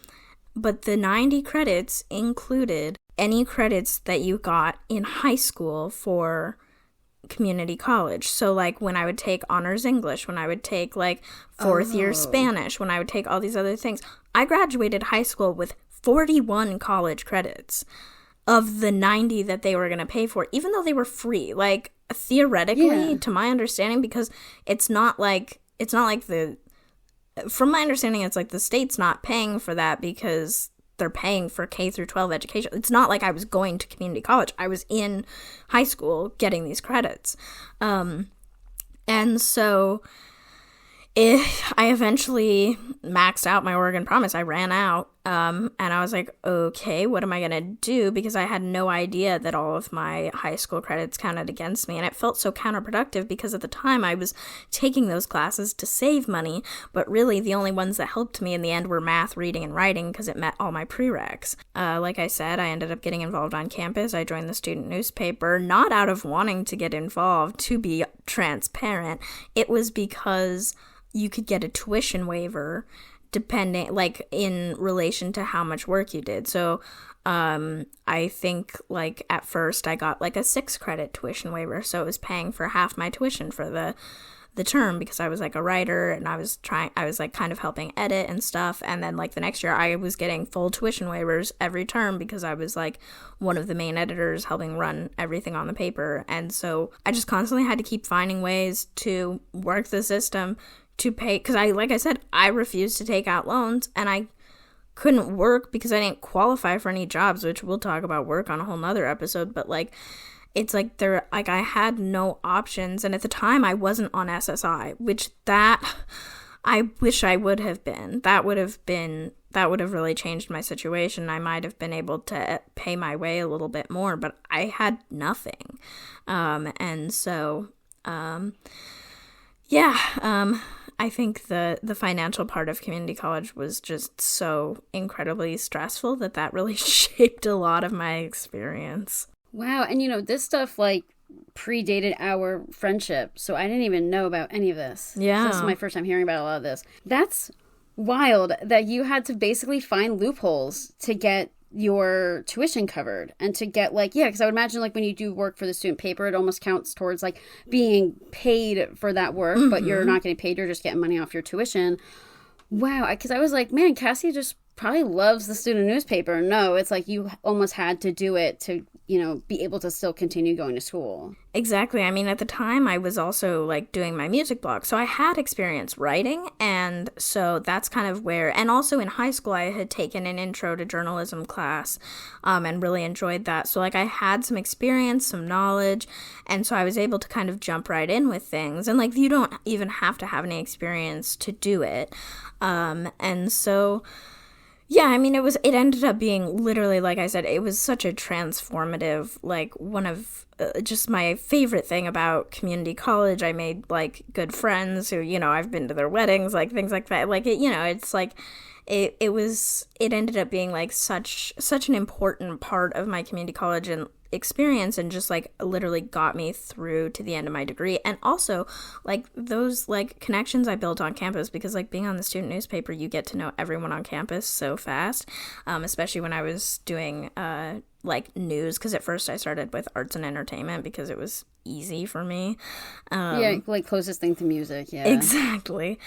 But the 90 credits included any credits that you got in high school for community college. So like when I would take honors English, when I would take like fourth year Spanish, when I would take all these other things, I graduated high school with 41 college credits of the 90 that they were going to pay for, even though they were free. Like theoretically, to my understanding, because it's not like from my understanding, it's like the state's not paying for that because they're paying for K through 12 education. It's not like I was going to community college. I was in high school getting these credits. And so I eventually maxed out my Oregon Promise. I ran out, and I was like, okay, what am I going to do? Because I had no idea that all of my high school credits counted against me, and it felt so counterproductive because at the time I was taking those classes to save money, but really the only ones that helped me in the end were math, reading, and writing because it met all my prereqs. Like I said, I ended up getting involved on campus. I joined the student newspaper, not out of wanting to get involved, to be transparent. It was because you could get a tuition waiver depending, like, in relation to how much work you did. So, I think, like, at first I got, like, a 6-credit tuition waiver, so it was paying for half my tuition for the term because I was, like, a writer, and I was, like, kind of helping edit and stuff, and then, like, the next year I was getting full tuition waivers every term because I was, like, one of the main editors helping run everything on the paper, and so I just constantly had to keep finding ways to work the system to pay, because like I said, I refused to take out loans, and I couldn't work because I didn't qualify for any jobs, which we'll talk about work on a whole nother episode, but, like, it's like I had no options, and at the time I wasn't on SSI, which that I wish I would have been. That would have been that would have really changed my situation. I might have been able to pay my way a little bit more, but I had nothing. And so, I think the financial part of community college was just so incredibly stressful that really shaped a lot of my experience. Wow. And this stuff like predated our friendship, so I didn't even know about any of this. Yeah. So this is my first time hearing about a lot of this. That's wild that you had to basically find loopholes to get your tuition covered and to get because I would imagine when you do work for the student paper, it almost counts towards being paid for that work, but you're not getting paid, you're just getting money off your tuition. Wow. Because I was like, man, Cassie just probably loves the student newspaper. No, it's you almost had to do it to be able to still continue going to school. Exactly. I mean, at the time, I was also doing my music blog, so I had experience writing, and so that's kind of where. And also in high school, I had taken an intro to journalism class, and really enjoyed that. So I had some experience, some knowledge, and so I was able to kind of jump right in with things. And you don't even have to have any experience to do it, and so. Yeah, I mean, it ended up being literally, like I said, it was such a transformative, one of just my favorite thing about community college. I made, good friends who, I've been to their weddings, things like that. It ended up being, such an important part of my community college and experience, and just literally got me through to the end of my degree. And also those connections I built on campus, because being on the student newspaper, you get to know everyone on campus so fast, especially when I was doing news, because at first I started with arts and entertainment because it was easy for me. Closest thing to music. Yeah, exactly.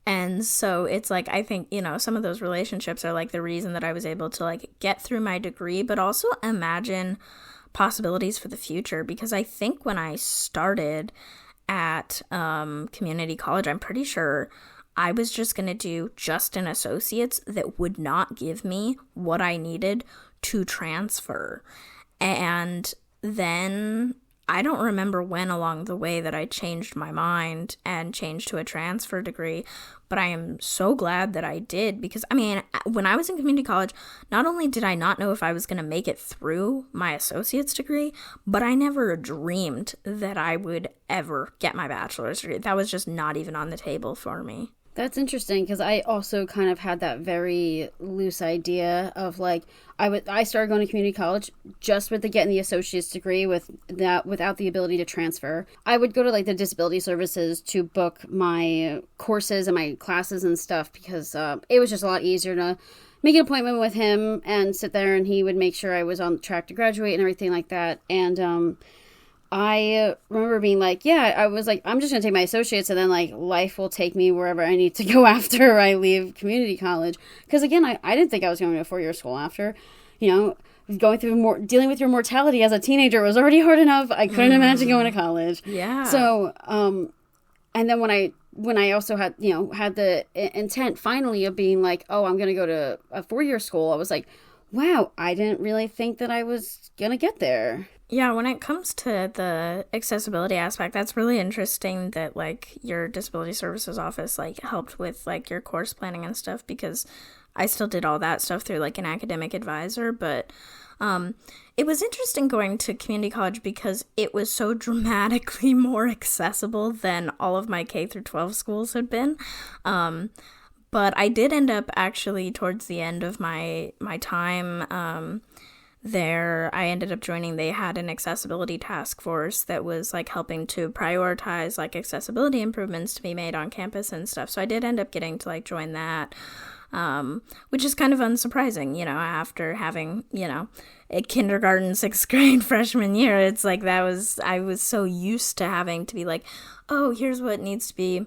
And so it's I think some of those relationships are the reason that I was able to get through my degree, but also imagine possibilities for the future, because I think when I started at community college, I'm pretty sure I was just going to do just an associate's that would not give me what I needed to transfer. And then I don't remember when along the way that I changed my mind and changed to a transfer degree, but I am so glad that I did, because, I mean, when I was in community college, not only did I not know if I was going to make it through my associate's degree, but I never dreamed that I would ever get my bachelor's degree. That was just not even on the table for me. That's interesting, because I also kind of had that very loose idea of I started going to community college just with getting the associate's degree without the ability to transfer. I would go to the disability services to book my courses and my classes and stuff, because it was just a lot easier to make an appointment with him and sit there, and he would make sure I was on track to graduate and everything like that. And I remember being I was I'm just going to take my associates, and then life will take me wherever I need to go after I leave community college. Because again, I didn't think I was going to a 4-year school after, going through dealing with your mortality as a teenager was already hard enough. I couldn't imagine going to college. Yeah. So, and then when I also had, had the intent finally of being oh, I'm going to go to a 4-year school, I was wow, I didn't really think that I was going to get there. Yeah, when it comes to the accessibility aspect, that's really interesting that, your disability services office, helped with, your course planning and stuff, because I still did all that stuff through, an academic advisor, but it was interesting going to community college because it was so dramatically more accessible than all of my K through 12 schools had been. But I did end up actually towards the end of my time there, I ended up joining, they had an accessibility task force that was helping to prioritize accessibility improvements to be made on campus and stuff. So I did end up getting to join that, which is kind of unsurprising, after having, a kindergarten, 6th grade freshman year. It's I was so used to having to be oh, here's what needs to be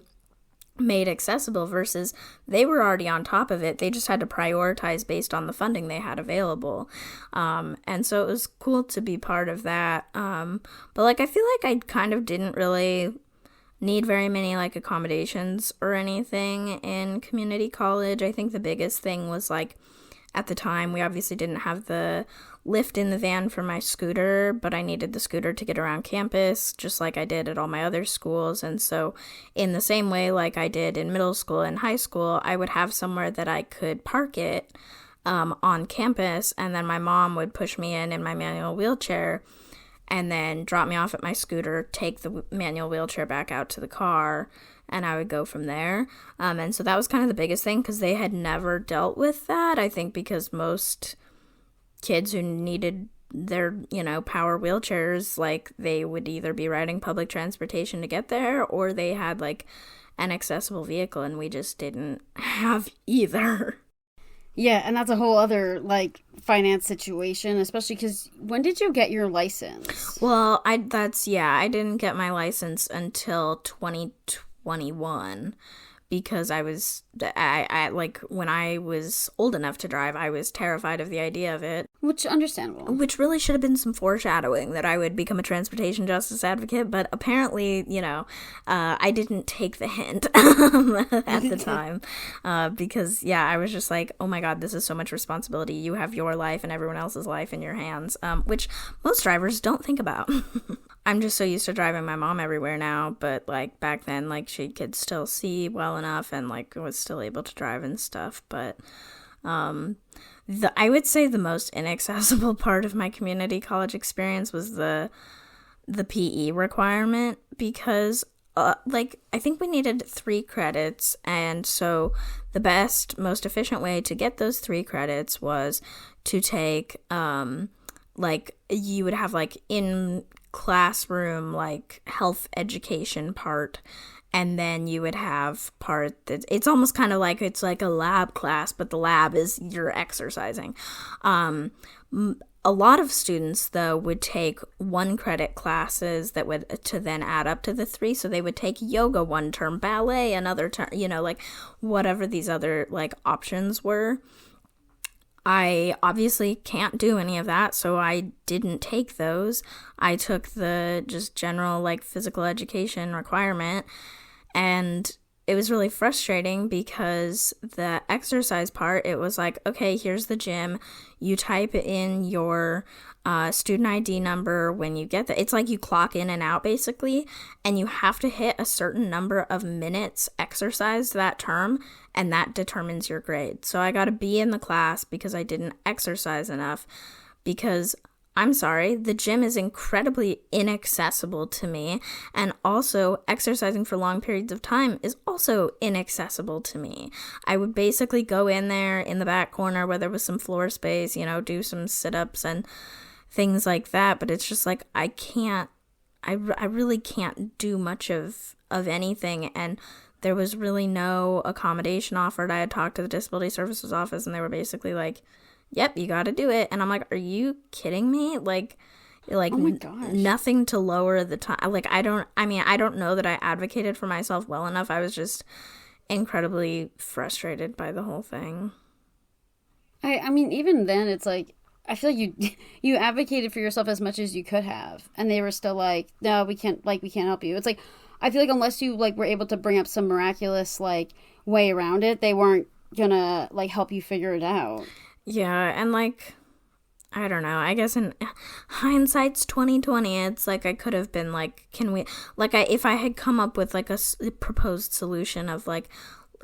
made accessible, versus they were already on top of it. They just had to prioritize based on the funding they had available. And so it was cool to be part of that. But I feel I kind of didn't really need very many accommodations or anything in community college. I think the biggest thing was at the time. We obviously didn't have the lift in the van for my scooter, but I needed the scooter to get around campus, just like I did at all my other schools. And so in the same way like I did in middle school and high school, I would have somewhere that I could park it on campus, and then my mom would push me in my manual wheelchair and then drop me off at my scooter, take the manual wheelchair back out to the car, and I would go from there. And so that was kind of the biggest thing, because they had never dealt with that, I think, because most kids who needed their, power wheelchairs, like, they would either be riding public transportation to get there, or they had, like, an accessible vehicle, and we just didn't have either. Yeah, and that's a whole other, like, finance situation, especially because when did you get your license? Well, I didn't get my license until 2021, because I like, when I was old enough to drive, I was terrified of the idea of it. Which, understandable. Which really should have been some foreshadowing that I would become a transportation justice advocate, but apparently, I didn't take the hint at the time, because, I was just like, oh my god, this is so much responsibility. You have your life and everyone else's life in your hands, which most drivers don't think about. I'm just so used to driving my mom everywhere now, but, like, back then, like, she could still see well enough and, like, was still able to drive and stuff, but, I would say the most inaccessible part of my community college experience was the PE requirement, because, I think we needed 3 credits, and so the best, most efficient way to get those 3 credits was to take, you would have, like, in classroom, like, health education part, and then you would have part that it's almost kind of like it's like a lab class, but the lab is you're exercising. A lot of students, though, would take 1 credit classes that would to then add up to the 3. So they would take yoga one term, ballet another term, like, whatever these other, like, options were. I obviously can't do any of that, so I didn't take those. I took the just general, like, physical education requirement, and it was really frustrating because the exercise part, it was like, okay, here's the gym. You type in your student ID number when you get there. It's like you clock in and out, basically, and you have to hit a certain number of minutes exercised that term, and that determines your grade. So I got a B in the class because I didn't exercise enough, because I'm sorry, the gym is incredibly inaccessible to me, and also exercising for long periods of time is also inaccessible to me. I would basically go in there in the back corner where there was some floor space, do some sit-ups and things like that, but it's just like I really can't do much of anything, and there was really no accommodation offered. I had talked to the disability services office, and they were basically like, yep, you got to do it. And I'm like, are you kidding me? Like, oh my gosh. Nothing to lower the time. Like, I don't know that I advocated for myself well enough. I was just incredibly frustrated by the whole thing. I mean, even then, it's like, I feel like you advocated for yourself as much as you could have, and they were still like, no, we can't help you. It's like, I feel like unless you, like, were able to bring up some miraculous, like, way around it, they weren't gonna, like, help you figure it out. Yeah, and, like, I don't know, I guess in hindsight's 2020, it's like I could have been like, if I had come up with, like, a proposed solution of, like,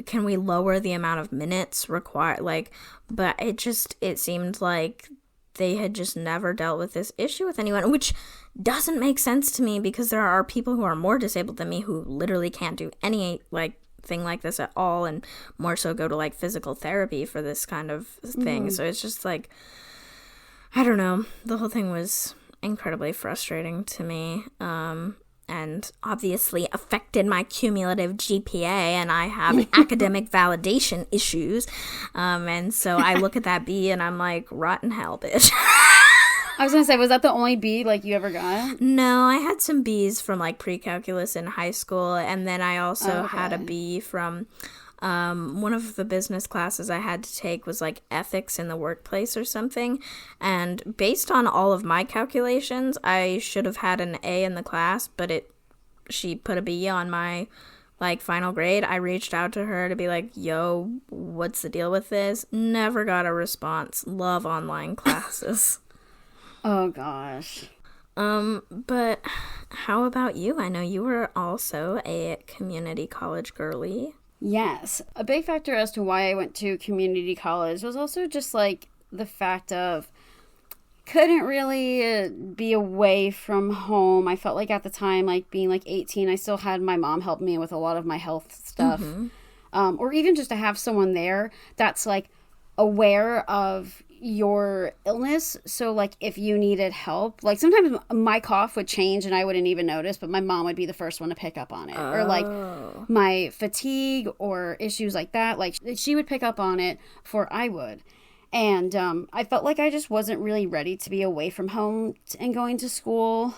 can we lower the amount of minutes required, like, but it seemed like they had just never dealt with this issue with anyone, which doesn't make sense to me, because there are people who are more disabled than me who literally can't do any, like, thing like this at all, and more so go to, like, physical therapy for this kind of thing. So it's just like, I don't know, the whole thing was incredibly frustrating to me, and obviously affected my cumulative GPA, and I have academic validation issues, and so I look at that B and I'm like, rotten hell, bitch. I was gonna say, was that the only B, like, you ever got? No, I had some B's from, like, pre-calculus in high school, and then I also had a B from one of the business classes I had to take was, like, ethics in the workplace or something, and based on all of my calculations, I should have had an A in the class, but she put a B on my like final grade, I reached out to her to be like, yo, what's the deal with this? Never got a response. Love online classes. Oh gosh. But how about you? I know you were also a community college girly. Yes. A big factor as to why I went to community college was also just like the fact of couldn't really be away from home. I felt like at the time, like being like 18, I still had my mom help me with a lot of my health stuff. Or even just to have someone there that's like aware of your illness. So like if you needed help, like sometimes my cough would change and I wouldn't even notice, but my mom would be the first one to pick up on it. Or like my fatigue or issues like that, like she would pick up on it before I would. And I felt like I just wasn't really ready to be away from home and going to school.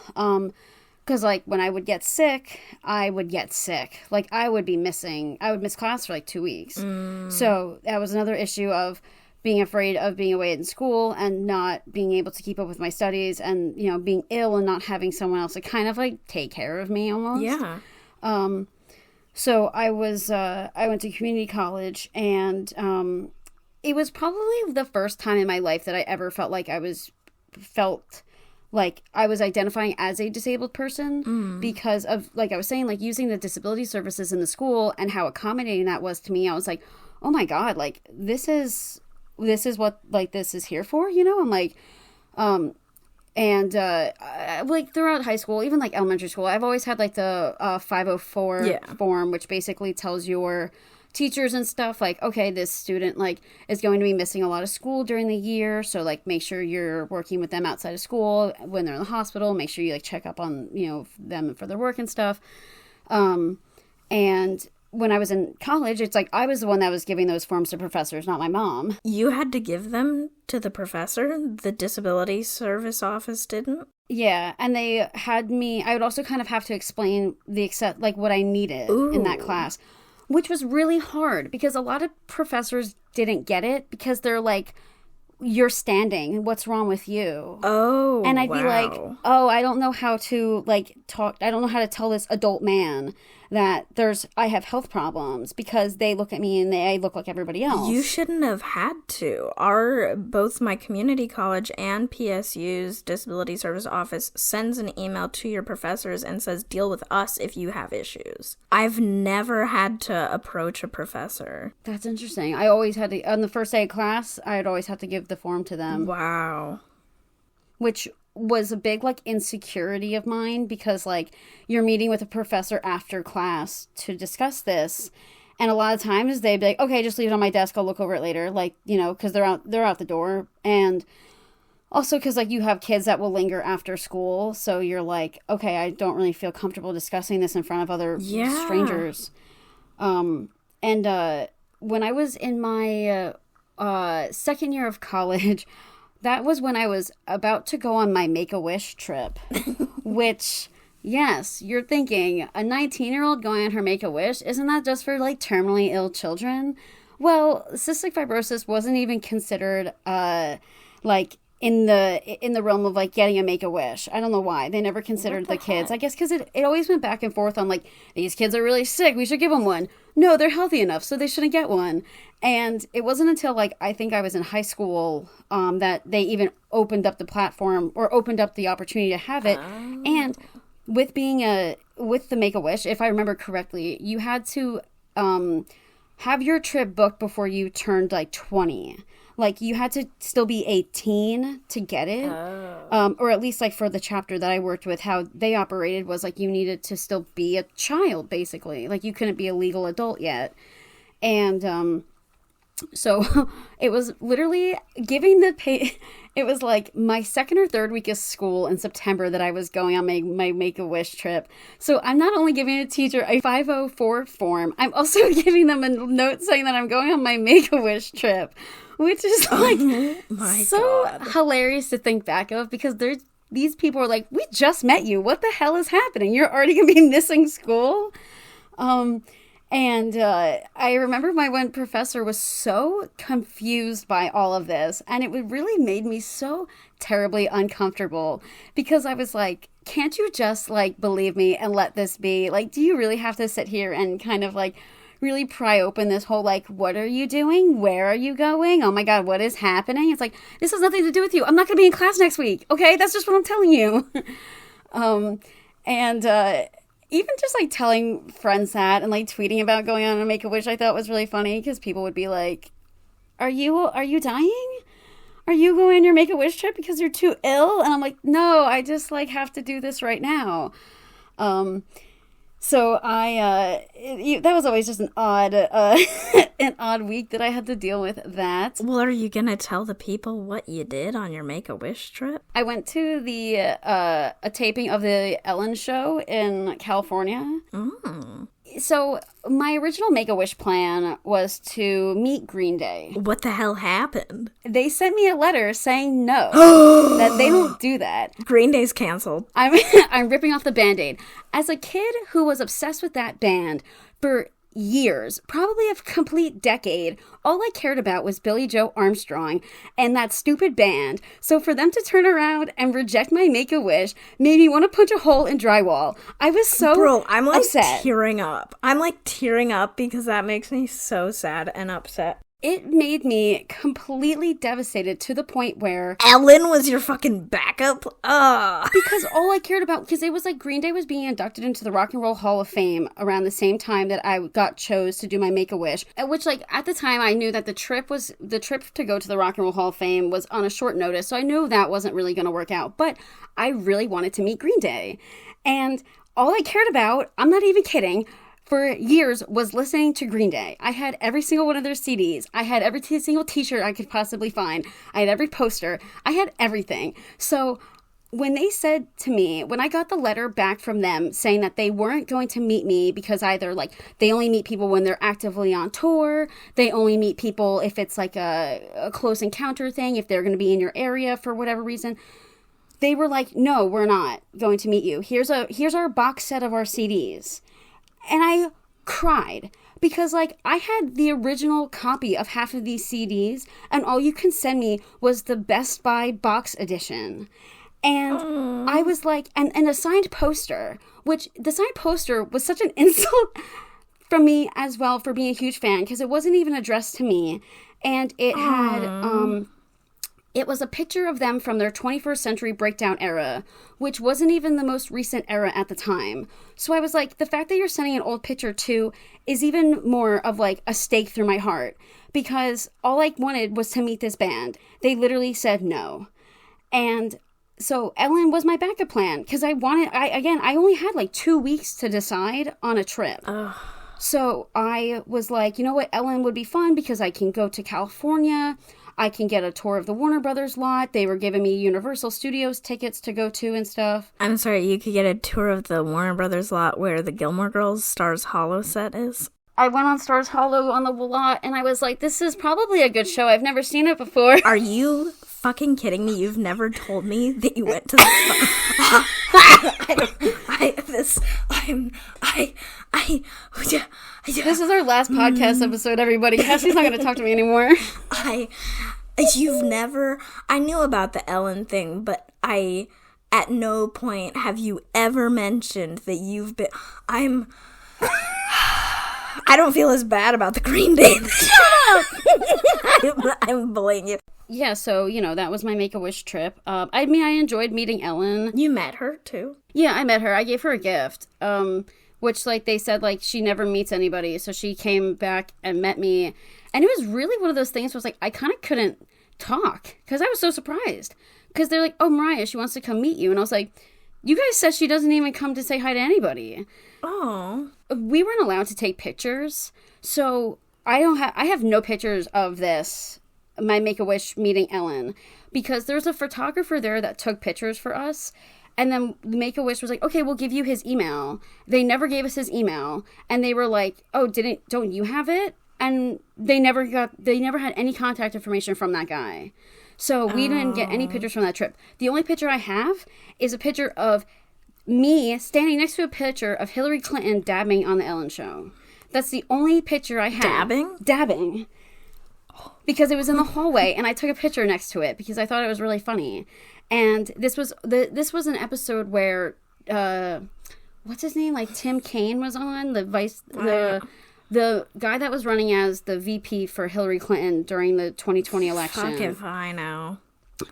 Because, like, when I would get sick, I would get sick. Like, I would miss class for, like, 2 weeks. So that was another issue of being afraid of being away in school and not being able to keep up with my studies and, you know, being ill and not having someone else to kind of, like, take care of me almost. Yeah. So I went to community college and it was probably the first time in my life that I ever felt like I was identifying as a disabled person because of, like I was saying, like using the disability services in the school and how accommodating that was to me. I was like, oh my God, like this is what like this is here for, you know? I'm like, like throughout high school, even like elementary school, I've always had like the 504 form, which basically tells your teachers and stuff like, okay, this student like is going to be missing a lot of school during the year, so like make sure you're working with them outside of school when they're in the hospital. Make sure you like check up on, you know, them for their work and stuff. And when I was in college, it's like I was the one that was giving those forms to professors, not my mom. You had to give them to the professor? The disability service office didn't? Yeah, and they had me, I would also kind of have to explain like what I needed in that class, which was really hard because a lot of professors didn't get it because they're like, you're standing, what's wrong with you? Oh, and I'd be like, oh, I don't know how to like talk. I don't know how to tell this adult man that I have health problems because they look at me and I look like everybody else. You shouldn't have had to. Both my community college and PSU's disability service office sends an email to your professors and says, deal with us if you have issues. I've never had to approach a professor. That's interesting. I always had to, on the first day of class, I'd always have to give the form to them. Wow. Which was a big like insecurity of mine because like you're meeting with a professor after class to discuss this, and a lot of times they'd be like, okay, just leave it on my desk, I'll look over it later, like, you know, because they're out the door. And also because like you have kids that will linger after school, so you're like, okay, I don't really feel comfortable discussing this in front of other strangers. And when I was in my second year of college, that was when I was about to go on my Make-A-Wish trip, which, yes, you're thinking, a 19-year-old going on her Make-A-Wish, isn't that just for, like, terminally ill children? Well, cystic fibrosis wasn't even considered, like, in the realm of, like, getting a Make-A-Wish. I don't know why. They never considered the kids. I guess because it always went back and forth on, like, these kids are really sick, we should give them one. No, they're healthy enough, so they shouldn't get one. And it wasn't until, like, I think I was in high school that they even opened up the platform or opened up the opportunity to have it. Oh. And with the Make-A-Wish, if I remember correctly, you had to have your trip booked before you turned, like, 20. Like, you had to still be 18 to get it. Oh. Or at least, like, for the chapter that I worked with, how they operated was, like, you needed to still be a child, basically. Like, you couldn't be a legal adult yet. And so it was literally giving it was, like, my second or third week of school in September that I was going on my Make-A-Wish trip. So I'm not only giving a teacher a 504 form, I'm also giving them a note saying that I'm going on my Make-A-Wish trip. Which is, like, so hilarious to think back of because these people are like, we just met you. What the hell is happening? You're already going to be missing school? And I remember my one professor was so confused by all of this, and it really made me so terribly uncomfortable because I was like, can't you just like believe me and let this be? Like, do you really have to sit here and kind of like really pry open this whole like, what are you doing? Where are you going? Oh my God, what is happening? It's like, this has nothing to do with you. I'm not going to be in class next week. Okay, that's just what I'm telling you. And even just like telling friends that and like tweeting about going on a Make-A-Wish, I thought was really funny because people would be like, are you dying? Are you going on your Make-A-Wish trip because you're too ill? And I'm like, no, I just like have to do this right now. So that was always just an odd, an odd week that I had to deal with that. Well, are you gonna tell the people what you did on your Make-A-Wish trip? I went to a taping of the Ellen show in California. Mm. So my original Make-A-Wish plan was to meet Green Day. What the hell happened? They sent me a letter saying no, that they don't do that. Green Day's canceled. I'm ripping off the Band-Aid. As a kid who was obsessed with that band for years, probably a complete decade, all I cared about was Billy Joe Armstrong and that stupid band. So for them to turn around and reject my Make-A-Wish made me want to punch a hole in drywall. I was so Bro, I'm like upset. tearing up. I'm like tearing up because that makes me so sad and upset. It made me completely devastated to the point where Ellen was your fucking backup? because all I cared about, because it was like Green Day was being inducted into the Rock and Roll Hall of Fame around the same time that I got chose to do my Make-A-Wish, which like at the time I knew that the trip to go to the Rock and Roll Hall of Fame was on a short notice, so I knew that wasn't really going to work out, but I really wanted to meet Green Day. And all I cared about, I'm not even kidding, for years was listening to Green Day. I had every single one of their CDs. I had every single t-shirt I could possibly find. I had every poster. I had everything. So when they said to me, when I got the letter back from them saying that they weren't going to meet me because either like they only meet people when they're actively on tour, they only meet people if it's like a close encounter thing, if they're going to be in your area for whatever reason, they were like, no, we're not going to meet you. Here's our box set of our CDs. And I cried because, like, I had the original copy of half of these CDs, and all you can send me was the Best Buy box edition. And I was like, and a signed poster, which the signed poster was such an insult from me as well for being a huge fan, because it wasn't even addressed to me. And it had, it was a picture of them from their 21st Century Breakdown era, which wasn't even the most recent era at the time. So I was like, the fact that you're sending an old picture too is even more of like a stake through my heart, because all I wanted was to meet this band. They literally said no. And so Ellen was my backup plan, because I only had like 2 weeks to decide on a trip. So I was like, you know what, Ellen would be fun because I can go to California. I can get a tour of the Warner Brothers lot. They were giving me Universal Studios tickets to go to and stuff. I'm sorry, you could get a tour of the Warner Brothers lot where the Gilmore Girls Stars Hollow set is? I went on Stars Hollow on the lot, and I was like, this is probably a good show. I've never seen it before. Are you fucking kidding me? You've never told me that you went to the... This is our last podcast episode, everybody. Cassie's not going to talk to me anymore. I knew about the Ellen thing, but at no point have you ever mentioned that you've been, I don't feel as bad about the Green Day. Shut up! I'm bullying you. Yeah, so, that was my Make-A-Wish trip. I enjoyed meeting Ellen. You met her, too? Yeah, I met her. I gave her a gift. Which, like, they said, like, she never meets anybody. So she came back and met me. And it was really one of those things where, like, I kind of couldn't talk. Because I was so surprised. Because they're like, oh, Mariah, she wants to come meet you. And I was like, you guys said she doesn't even come to say hi to anybody. Oh. We weren't allowed to take pictures. So I have no pictures of this, my Make-A-Wish meeting Ellen. Because there's a photographer there that took pictures for us. And then Make-A-Wish was like, okay, we'll give you his email. They never gave us his email. And they were like, oh, don't you have it? And they never had any contact information from that guy. So we didn't get any pictures from that trip. The only picture I have is a picture of me standing next to a picture of Hillary Clinton dabbing on the Ellen Show. That's the only picture I have. Dabbing. Because it was in the hallway, and I took a picture next to it because I thought it was really funny. And this was an episode where what's his name? Like Tim Kaine was on the guy that was running as the VP for Hillary Clinton during the 2020 election. Fuck if I know.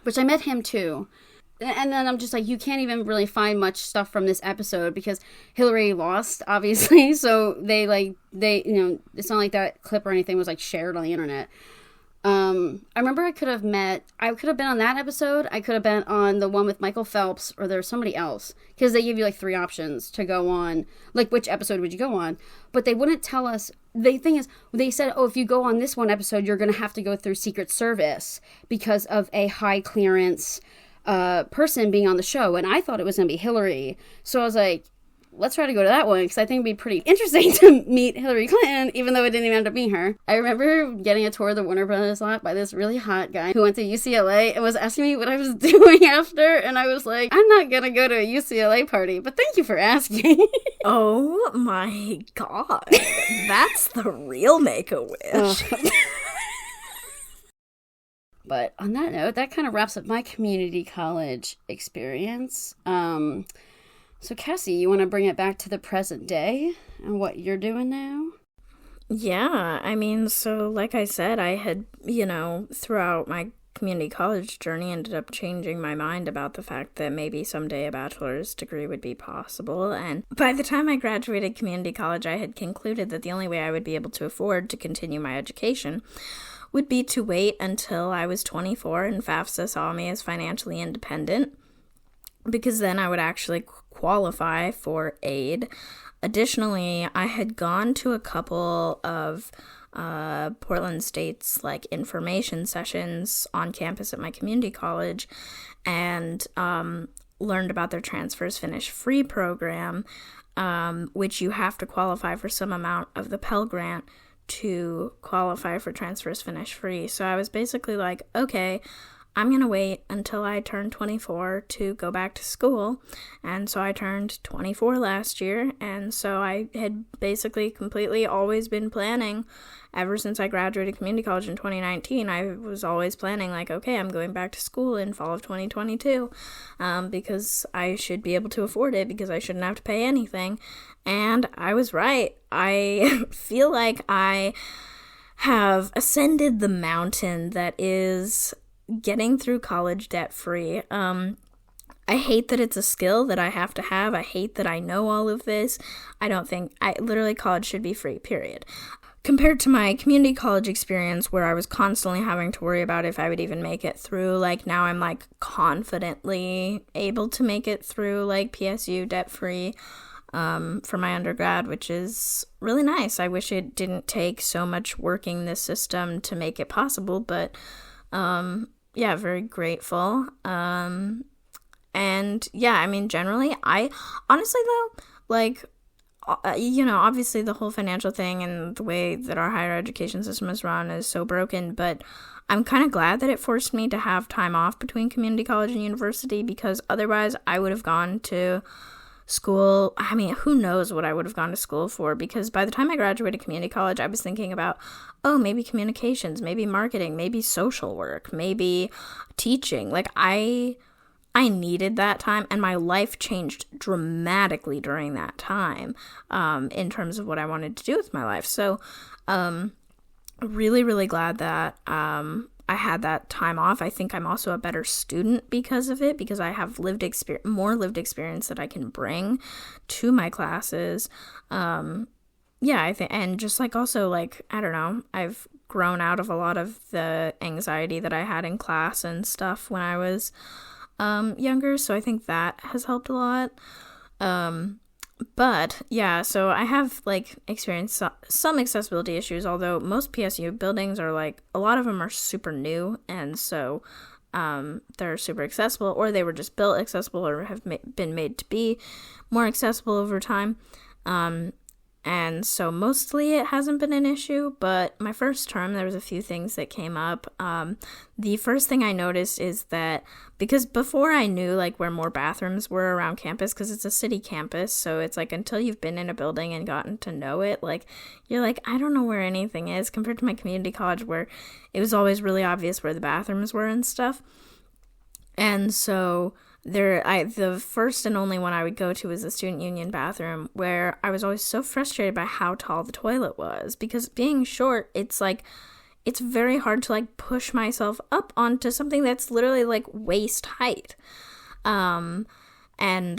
Which I met him too. And then I'm just like, you can't even really find much stuff from this episode because Hillary lost, obviously. So they it's not like that clip or anything was like shared on the internet. I remember I could have been on that episode. I could have been on the one with Michael Phelps, or there's somebody else. Because they give you like 3 options to go on. Like, which episode would you go on? But they wouldn't tell us. The thing is, they said, oh, if you go on this one episode, you're going to have to go through Secret Service because of a high clearance person being on the show. And I thought it was going to be Hillary. So I was like, let's try to go to that one because I think it'd be pretty interesting to meet Hillary Clinton, even though it didn't even end up being her. I remember getting a tour of the Warner Brothers lot by this really hot guy who went to UCLA and was asking me what I was doing after, and I was like, I'm not gonna go to a UCLA party, but thank you for asking. Oh my god. That's the real Make-A-Wish. But on that note, that kind of wraps up my community college experience. So, Cassie, you want to bring it back to the present day and what you're doing now? Yeah, I mean, so like I said, I had, throughout my community college journey ended up changing my mind about the fact that maybe someday a bachelor's degree would be possible. And by the time I graduated community college, I had concluded that the only way I would be able to afford to continue my education would be to wait until I was 24 and FAFSA saw me as financially independent, because then I would actually qualify for aid. Additionally, I had gone to a couple of Portland State's like information sessions on campus at my community college and learned about their Transfers Finish Free program, which you have to qualify for some amount of the Pell Grant to qualify for Transfers Finish Free. So I was basically like, okay, I'm going to wait until I turn 24 to go back to school. And so I turned 24 last year. And so I had basically completely always been planning ever since I graduated community college in 2019. I was always planning like, okay, I'm going back to school in fall of 2022 because I should be able to afford it because I shouldn't have to pay anything. And I was right. I feel like I have ascended the mountain that is getting through college debt-free. I hate that it's a skill that I have to have. I hate that I know all of this. Literally college should be free, period. Compared to my community college experience where I was constantly having to worry about if I would even make it through, like now I'm like confidently able to make it through like PSU debt-free for my undergrad, which is really nice. I wish it didn't take so much working this system to make it possible, but yeah, very grateful. And yeah, I mean, generally, I honestly though, like, obviously the whole financial thing and the way that our higher education system is run is so broken, but I'm kind of glad that it forced me to have time off between community college and university, because otherwise I would have gone to school. I mean, who knows what I would have gone to school for, because by the time I graduated community college, I was thinking about, oh, maybe communications, maybe marketing, maybe social work, maybe teaching. Like, I needed that time, and my life changed dramatically during that time in terms of what I wanted to do with my life. So really, really glad that I had that time off. I think I'm also a better student because of it, because I have more lived experience that I can bring to my classes. Yeah, I think, and just like also like, I don't know, I've grown out of a lot of the anxiety that I had in class and stuff when I was younger, so I think that has helped a lot. But yeah, so I have like experienced some accessibility issues, although most PSU buildings are like, a lot of them are super new, and so they're super accessible, or they were just built accessible or have been made to be more accessible over time. And so mostly it hasn't been an issue, but my first term, there was a few things that came up. The first thing I noticed is that, because before I knew, like, where more bathrooms were around campus, because it's a city campus, so it's like, until you've been in a building and gotten to know it, like, you're like, I don't know where anything is, compared to my community college, where it was always really obvious where the bathrooms were and stuff. And so the first and only one I would go to was the student union bathroom, where I was always so frustrated by how tall the toilet was, because being short, it's like, it's very hard to, like, push myself up onto something that's literally, like, waist height. And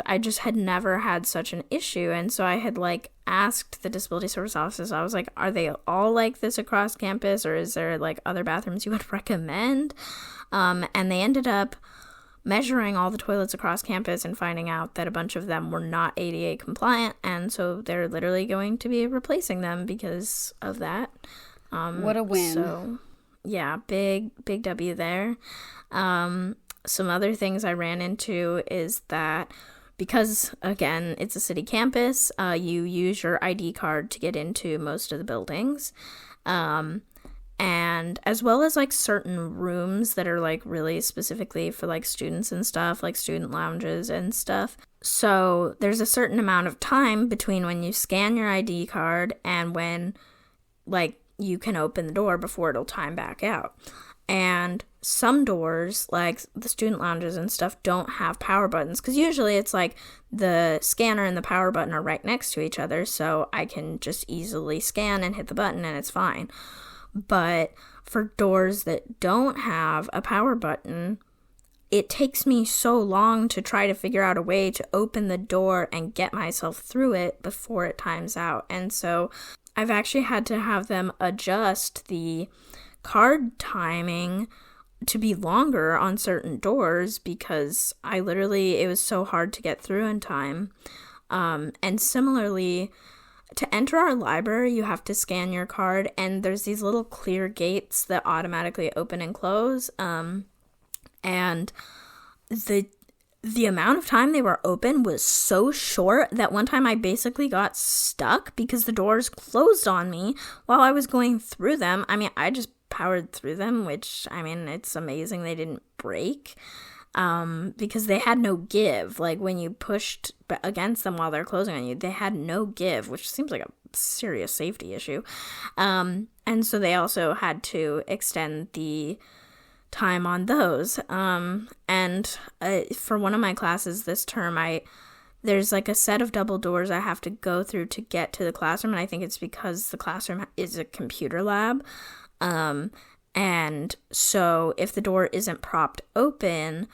I just had never had such an issue. And so I had, like, asked the disability service offices, I was like, are they all like this across campus, or is there, like, other bathrooms you would recommend? And they ended up measuring all the toilets across campus and finding out that a bunch of them were not ADA compliant, and so they're literally going to be replacing them because of that. What a win. So, yeah, big W there. Some other things I ran into is that, because, again, it's a city campus, you use your ID card to get into most of the buildings. And as well as, like, certain rooms that are, like, really specifically for, like, students and stuff, like student lounges and stuff. So there's a certain amount of time between when you scan your ID card and when, like, you can open the door before it'll time back out. And some doors, like the student lounges and stuff, don't have power buttons, because usually it's like the scanner and the power button are right next to each other, so I can just easily scan and hit the button and it's fine. But for doors that don't have a power button, it takes me so long to try to figure out a way to open the door and get myself through it before it times out. And so I've actually had to have them adjust the card timing to be longer on certain doors, because it was so hard to get through in time. And similarly, to enter our library, you have to scan your card, and there's these little clear gates that automatically open and close. And the amount of time they were open was so short that one time I basically got stuck because the doors closed on me while I was going through them. I mean, I just powered through them, which, I mean, it's amazing they didn't break. Because they had no give. Like, when you pushed against them while they're closing on you, they had no give, which seems like a serious safety issue. And so they also had to extend the time on those. And for one of my classes this term, there's like a set of double doors I have to go through to get to the classroom, and I think it's because the classroom is a computer lab. And so if the door isn't propped open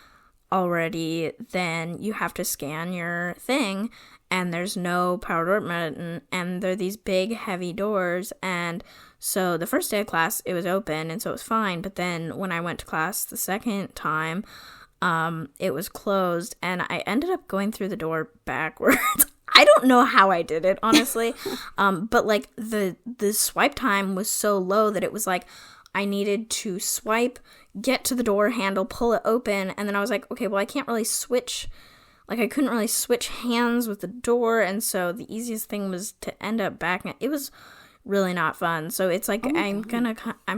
already, then you have to scan your thing, and there's no power door button, and they're these big heavy doors. And so the first day of class it was open, and so it was fine, but then when I went to class the second time, it was closed, and I ended up going through the door backwards. I don't know how I did it, honestly. But like the swipe time was so low that it was like I needed to swipe, get to the door handle, pull it open, and then I was like, okay, well, I can't really switch, like, I couldn't really switch hands with the door, and so the easiest thing was to end up backing. It was really not fun. So it's like, I'm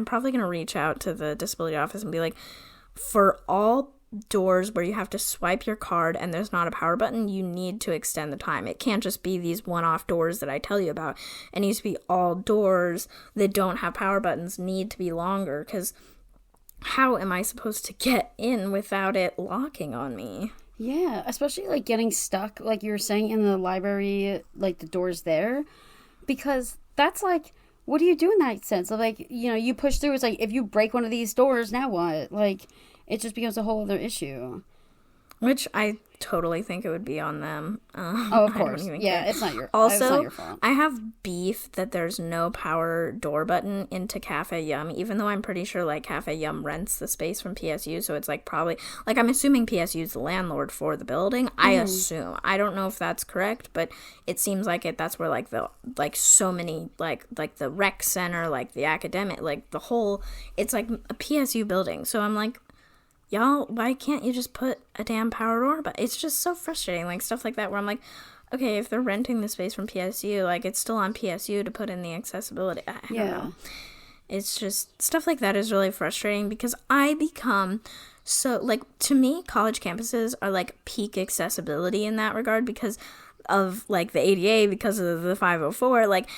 probably gonna reach out to the disability office and be like, for all doors where you have to swipe your card and there's not a power button, you need to extend the time. It can't just be these one-off doors that I tell you about. It needs to be all doors that don't have power buttons need to be longer, because how am I supposed to get in without it locking on me? Yeah, especially like getting stuck, like you were saying, in the library, like the doors there, because that's like, what do you do in that sense? Of like, you know, you push through, it's like, if you break one of these doors, now what? Like, it just becomes a whole other issue. Which I totally think it would be on them. Of course. Yeah, it's not your fault. Also, it's not your fault. I have beef that there's no power door button into Cafe Yum, even though I'm pretty sure, like, Cafe Yum rents the space from PSU, so it's, like, probably, like, I'm assuming PSU is the landlord for the building. I assume. I don't know if that's correct, but it seems like that's where, like, so many, like the rec center, like, the academic, like, the whole, it's, like, a PSU building. So I'm like, y'all, why can't you just put a damn power door? But it's just so frustrating, like, stuff like that, where I'm like, okay, if they're renting the space from PSU, like, it's still on PSU to put in the accessibility. I don't know. It's just, stuff like that is really frustrating because I become so, like, to me, college campuses are, like, peak accessibility in that regard because of, like, the ADA, because of the 504, like,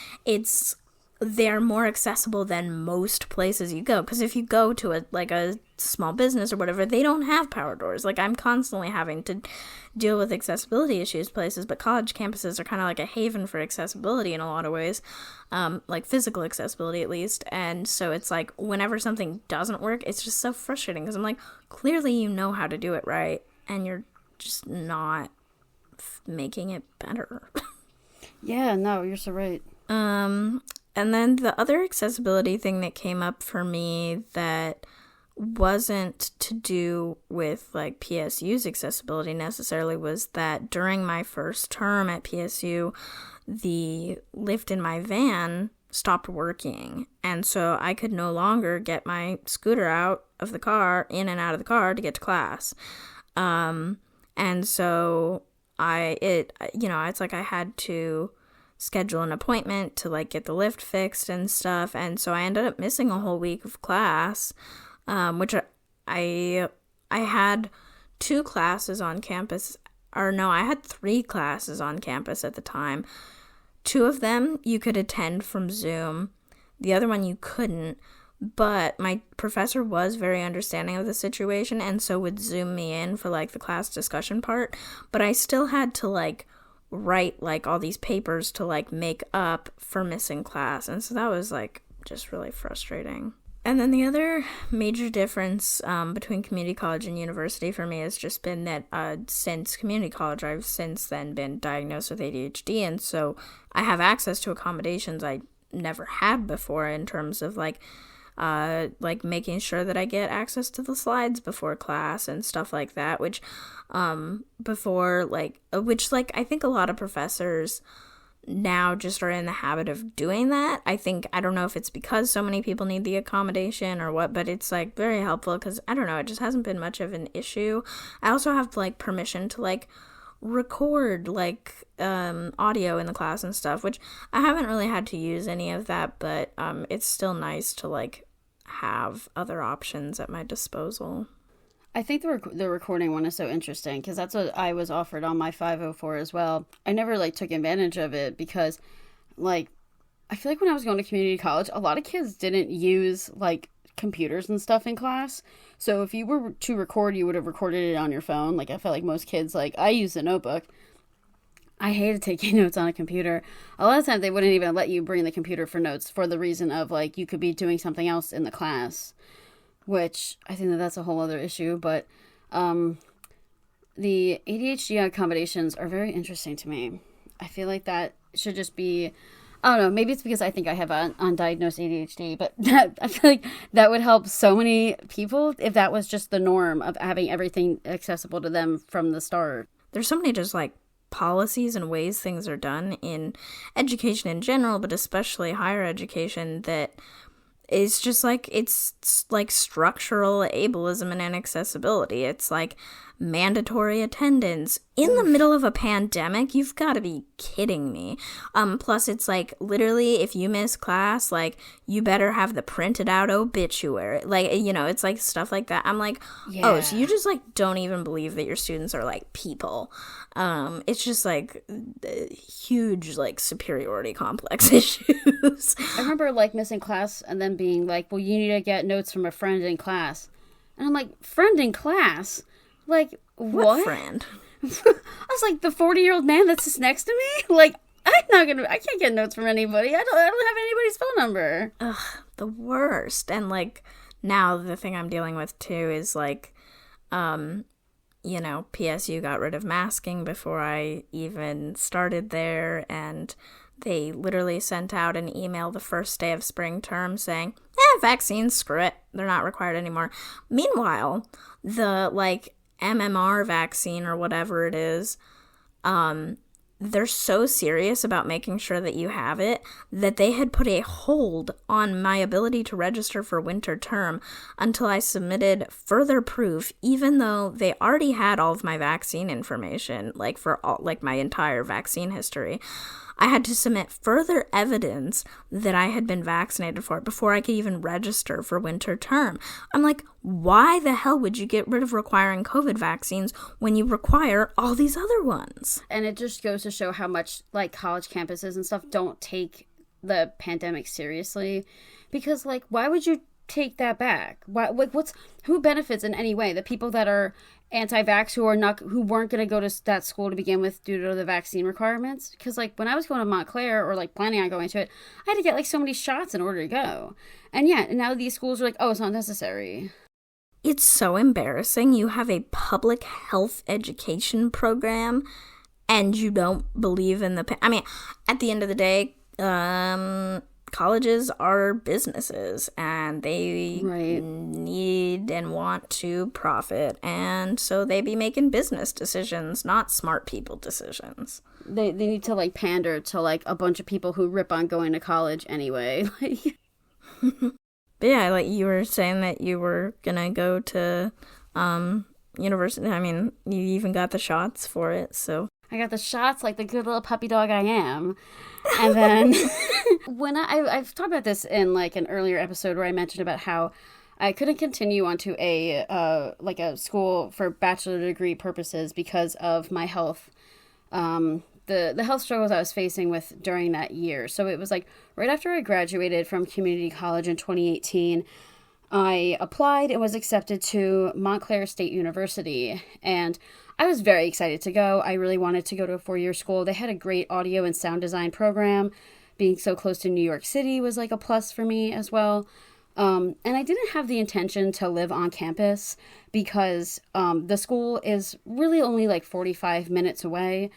they're more accessible than most places you go. Because if you go to a small business or whatever, they don't have power doors. Like, I'm constantly having to deal with accessibility issues places, but college campuses are kind of like a haven for accessibility in a lot of ways, like physical accessibility at least. And so it's like whenever something doesn't work, it's just so frustrating because I'm like, clearly you know how to do it right, and you're just not making it better. Yeah, no, you're so right. And then the other accessibility thing that came up for me that wasn't to do with, like, PSU's accessibility necessarily was that during my first term at PSU, the lift in my van stopped working. And so I could no longer get my scooter out of the car, in and out of the car to get to class. And so it's like I had to schedule an appointment to, like, get the lift fixed and stuff, and so I ended up missing a whole week of class, which I had 2 classes on campus, or no, I had 3 classes on campus at the time. 2 of them you could attend from Zoom, the other one you couldn't, but my professor was very understanding of the situation, and so would Zoom me in for, like, the class discussion part, but I still had to, like, write, like, all these papers to, like, make up for missing class, and so that was, like, just really frustrating. And then the other major difference between community college and university for me has just been that since community college, I've since then been diagnosed with ADHD, and so I have access to accommodations I never had before in terms of, like making sure that I get access to the slides before class and stuff like that, which I think a lot of professors now just are in the habit of doing that. I don't know if it's because so many people need the accommodation or what, but it's, like, very helpful because, I don't know, it just hasn't been much of an issue. I also have, like, permission to, like, record, like, audio in the class and stuff, which I haven't really had to use any of that, but it's still nice to, like, have other options at my disposal. I think the recording one is so interesting because that's what I was offered on my 504 as well. I never, like, took advantage of it because, like, I feel like when I was going to community college, a lot of kids didn't use, like, computers and stuff in class. So if you were to record, you would have recorded it on your phone. Like, I felt like most kids, like, I used a notebook. I hated taking notes on a computer. A lot of times they wouldn't even let you bring the computer for notes for the reason of, like, you could be doing something else in the class, which I think that's a whole other issue. But the ADHD accommodations are very interesting to me. I feel like that should just be, I don't know, maybe it's because I think I have undiagnosed ADHD, but I feel like that would help so many people if that was just the norm of having everything accessible to them from the start. There's so many just, like, policies and ways things are done in education in general, but especially higher education, that is just, like, it's like structural ableism and inaccessibility. It's like mandatory attendance in the middle of a pandemic. You've got to be kidding me. Plus it's like literally if you miss class, like, you better have the printed out obituary, like, you know, it's like stuff like that. I'm like, oh, so you just, like, don't even believe that your students are, like, people. It's just, like, huge, like, superiority complex issues. I remember, like, missing class and then being like, well, you need to get notes from a friend in class, and I'm like, friend in class? Like, what friend? I was like, the 40-year-old man that's just next to me? Like, I can't get notes from anybody. I don't have anybody's phone number. Ugh, the worst. And, like, now the thing I'm dealing with too is, like, you know, PSU got rid of masking before I even started there, and they literally sent out an email the first day of spring term saying, vaccines, screw it, they're not required anymore. Meanwhile, the, like, MMR vaccine or whatever it is they're so serious about making sure that you have it that they had put a hold on my ability to register for winter term until I submitted further proof, even though they already had all of my vaccine information, like for all, like my entire vaccine history. I had to submit further evidence that I had been vaccinated for it before I could even register for winter term. I'm like, why the hell would you get rid of requiring COVID vaccines when you require all these other ones? And it just goes to show how much, like, college campuses and stuff don't take the pandemic seriously. Because, like, why would you take that back? Why, like, who benefits in any way? The people that are anti-vax who weren't going to go to that school to begin with due to the vaccine requirements? Because, like, when I was going to Montclair, or like planning on going to it, I had to get like so many shots in order to go. And yeah, now these schools are like, oh, it's not necessary. It's so embarrassing. You have a public health education program and you don't believe in I mean, at the end of the day, colleges are businesses and they need and want to profit, and so they be making business decisions, not smart people decisions. They need to like pander to like a bunch of people who rip on going to college anyway. But yeah, like you were saying that you were gonna go to university. I mean, you even got the shots for it, so I got the shots like the good little puppy dog I am. And then when I've talked about this in like an earlier episode where I mentioned about how I couldn't continue onto a school for bachelor degree purposes because of my health, the health struggles I was facing with during that year. So it was like right after I graduated from community college in 2018, I applied and was accepted to Montclair State University, and I was very excited to go. I really wanted to go to a 4-year school. They had a great audio and sound design program. Being so close to New York City was like a plus for me as well. And I didn't have the intention to live on campus because the school is really only like 45 minutes away.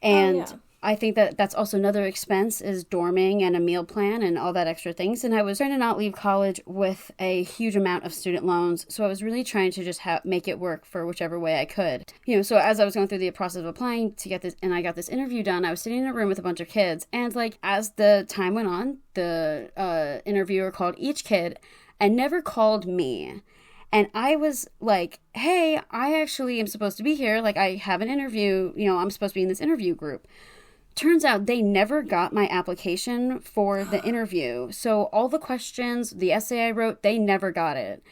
And I think that that's also another expense is dorming and a meal plan and all that extra things. And I was trying to not leave college with a huge amount of student loans. So I was really trying to just make it work for whichever way I could. You know, so as I was going through the process of applying to get this, and I got this interview done, I was sitting in a room with a bunch of kids. And like, as the time went on, the interviewer called each kid and never called me. And I was like, hey, I actually am supposed to be here. Like, I have an interview, you know, I'm supposed to be in this interview group. Turns out they never got my application for the interview. So all the questions, the essay I wrote, they never got it.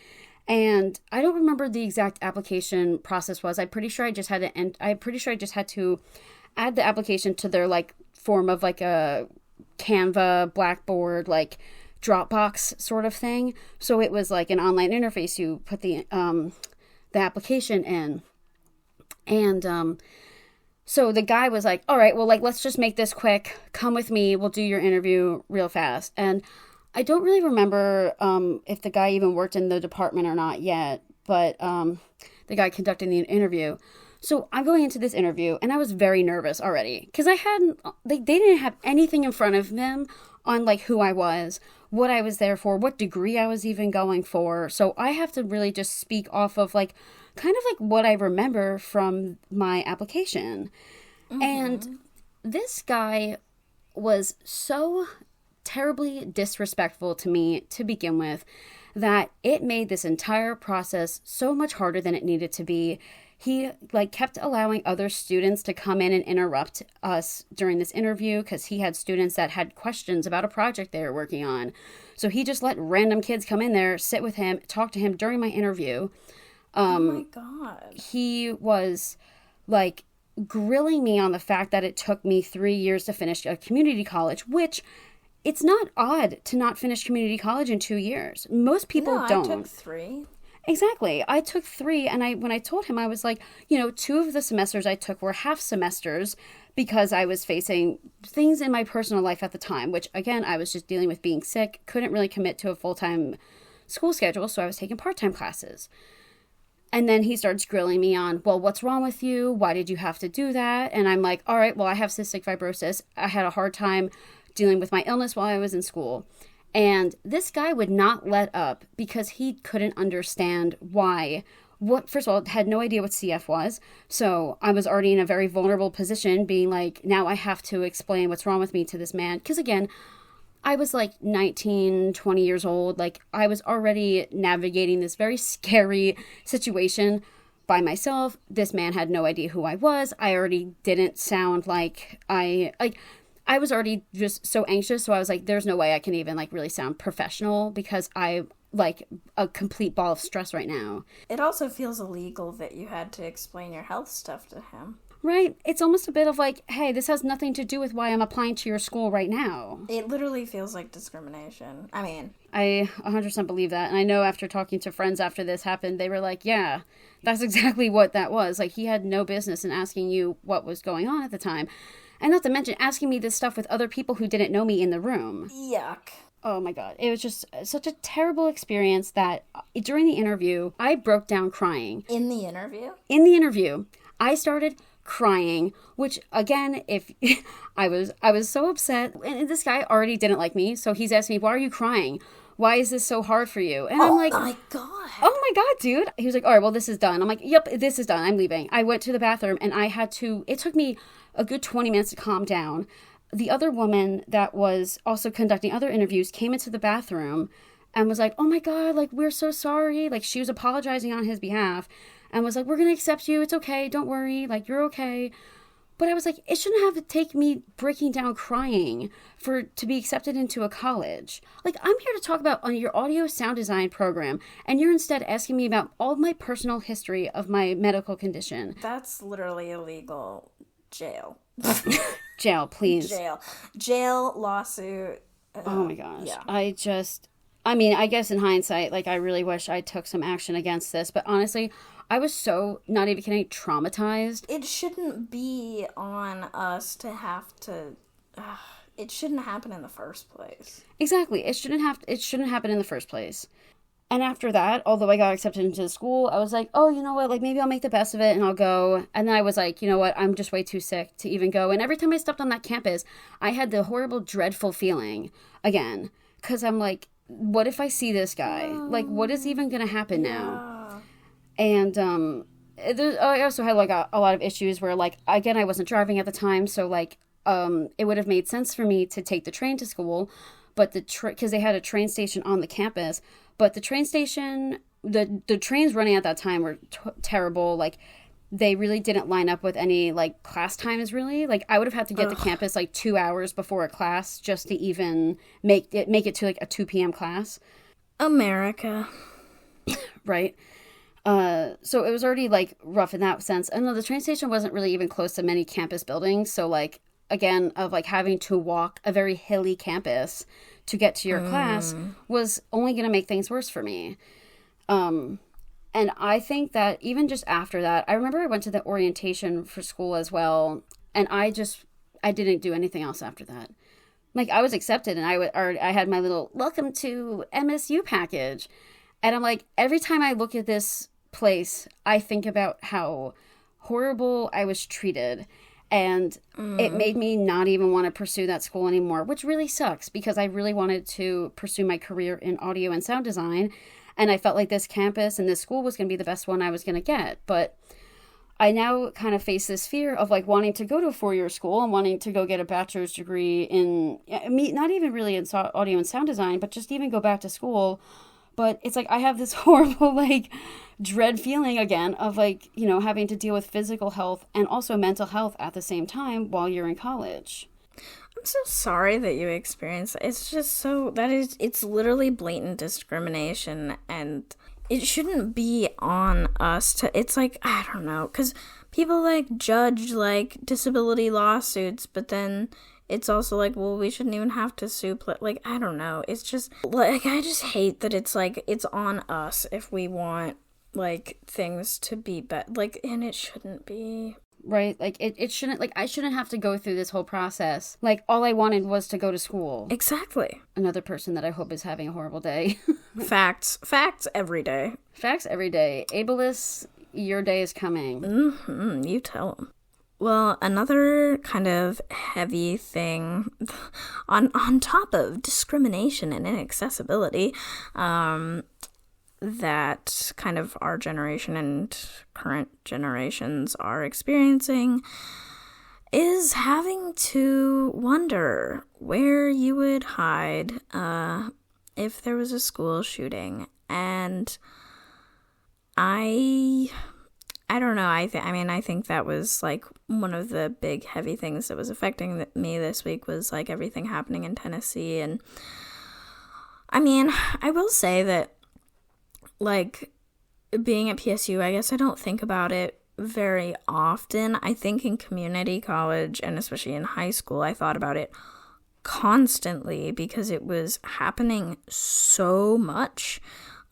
And I don't remember the exact application process was. I'm pretty sure I just had to add the application to their like form of like a Canva, Blackboard, like Dropbox sort of thing. So it was like an online interface. You put the application in, and so the guy was like, all right, well, like, let's just make this quick. Come with me. We'll do your interview real fast. And I don't really remember if the guy even worked in the department or not yet, but the guy conducting the interview. So I'm going into this interview, and I was very nervous already because they didn't have anything in front of them on, like, who I was, what I was there for, what degree I was even going for. So I have to really just speak off of, like, kind of like what I remember from my application. Mm-hmm. And this guy was so terribly disrespectful to me to begin with that it made this entire process so much harder than it needed to be. He like kept allowing other students to come in and interrupt us during this interview because he had students that had questions about a project they were working on. So he just let random kids come in there, sit with him, talk to him during my interview. Oh my God. He was like grilling me on the fact that it took me 3 years to finish a community college, which it's not odd to not finish community college in 2 years. Most people don't. I took 3. Exactly. I took 3, and when I told him, I was like, 2 of the semesters I took were half semesters because I was facing things in my personal life at the time, which again, I was just dealing with being sick, couldn't really commit to a full-time school schedule, so I was taking part-time classes. And then he starts grilling me on, well, what's wrong with you? Why did you have to do that? And I'm like, all right, well, I have cystic fibrosis. I had a hard time dealing with my illness while I was in school. And this guy would not let up because he couldn't understand why first of all, had no idea what CF was. So I was already in a very vulnerable position, being like, now I have to explain what's wrong with me to this man. Because again, I was like 19, 20 years old. Like, I was already navigating this very scary situation by myself. This man had no idea who I was. I already didn't sound like I was already just so anxious. So I was like, there's no way I can even like really sound professional because I like a complete ball of stress right now. It also feels illegal that you had to explain your health stuff to him. Right? It's almost a bit of like, hey, this has nothing to do with why I'm applying to your school right now. It literally feels like discrimination. I mean, I 100% believe that. And I know after talking to friends after this happened, they were like, yeah, that's exactly what that was. Like, he had no business in asking you what was going on at the time. And not to mention asking me this stuff with other people who didn't know me in the room. Yuck. Oh my God. It was just such a terrible experience that during the interview, I broke down crying. In the interview? In the interview, I started crying, which again, if I was so upset, and this guy already didn't like me, so he's asking me, why are you crying? Why is this so hard for you? And I'm like, oh my God. Oh my God, dude. He was like, all right, well, this is done. I'm like, yep, this is done. I'm leaving. I went to the bathroom and it took me a good 20 minutes to calm down. The other woman that was also conducting other interviews came into the bathroom and was like, oh my God, like, we're so sorry. Like, she was apologizing on his behalf and was like, we're going to accept you. It's okay. Don't worry. Like, you're okay. But I was like, it shouldn't have to take me breaking down crying to be accepted into a college. Like, I'm here to talk about on your audio sound design program, and you're instead asking me about all of my personal history of my medical condition. That's literally illegal. Jail. Jail, please. Jail, lawsuit. Oh my gosh. Yeah. I mean, I guess in hindsight, like, I really wish I took some action against this, but honestly, I was so, not even kidding, traumatized. It shouldn't be on us to have to... it shouldn't happen in the first place. Exactly. It shouldn't happen in the first place. And after that, although I got accepted into the school, I was like, oh, you know what? Like, maybe I'll make the best of it and I'll go. And then I was like, you know what? I'm just way too sick to even go. And every time I stepped on that campus, I had the horrible, dreadful feeling again. Because I'm like, what if I see this guy? Like, what is even going to happen now? And I also had like a lot of issues where, like, again, I wasn't driving at the time, so like it would have made sense for me to take the train to school, but because they had a train station on the campus, but the train station, the trains running at that time were terrible. Like, they really didn't line up with any like class times really. Like, I would have had to get to campus like 2 hours before a class just to even make it to like a 2 p.m. class. America. Right. So it was already like rough in that sense. And the train station wasn't really even close to many campus buildings. So like, again, of like having to walk a very hilly campus to get to your class was only going to make things worse for me. And I think that even just after that, I remember I went to the orientation for school as well. And I didn't do anything else after that. Like, I was accepted and I had my little welcome to MSU package. And I'm like, every time I look at this place, I think about how horrible I was treated. And it made me not even want to pursue that school anymore, which really sucks because I really wanted to pursue my career in audio and sound design. And I felt like this campus and this school was going to be the best one I was going to get. But I now kind of face this fear of like wanting to go to a 4-year school and wanting to go get a bachelor's degree in, not even really in audio and sound design, but just even go back to school. But it's like I have this horrible, like, dread feeling again of, like, you know, having to deal with physical health and also mental health at the same time while you're in college. I'm so sorry that you experienced that. It's just it's literally blatant discrimination, and it shouldn't be on us to, it's like, I don't know, because people, like, judge, like, disability lawsuits, but then it's also like, well, we shouldn't even have to sue. Like, I don't know. It's just, like, I just hate that it's, like, it's on us if we want, like, things to be better. Like, and it shouldn't be. Right? Like, it shouldn't, like, I shouldn't have to go through this whole process. Like, all I wanted was to go to school. Exactly. Another person that I hope is having a horrible day. Facts. Facts every day. Facts every day. Ableist, your day is coming. Mm-hmm. You tell them. Well, another kind of heavy thing on top of discrimination and inaccessibility, that kind of our generation and current generations are experiencing is having to wonder where you would hide if there was a school shooting. And I don't know. I think that was like one of the big heavy things that was affecting me this week was like everything happening in Tennessee. And I mean, I will say that like being at PSU, I guess I don't think about it very often. I think in community college and especially in high school, I thought about it constantly because it was happening so much.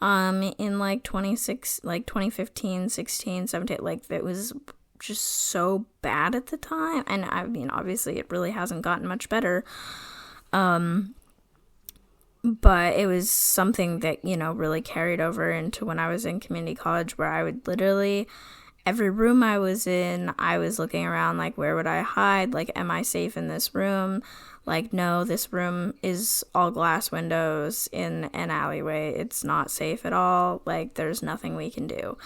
In like 2015, 16, 17, like it was just so bad at the time. And I mean, obviously it really hasn't gotten much better. But it was something that, you know, really carried over into when I was in community college, where I would literally, every room I was in, I was looking around like, where would I hide? Like, am I safe in this room? Like, no, this room is all glass windows in an alleyway. It's not safe at all. Like, there's nothing we can do.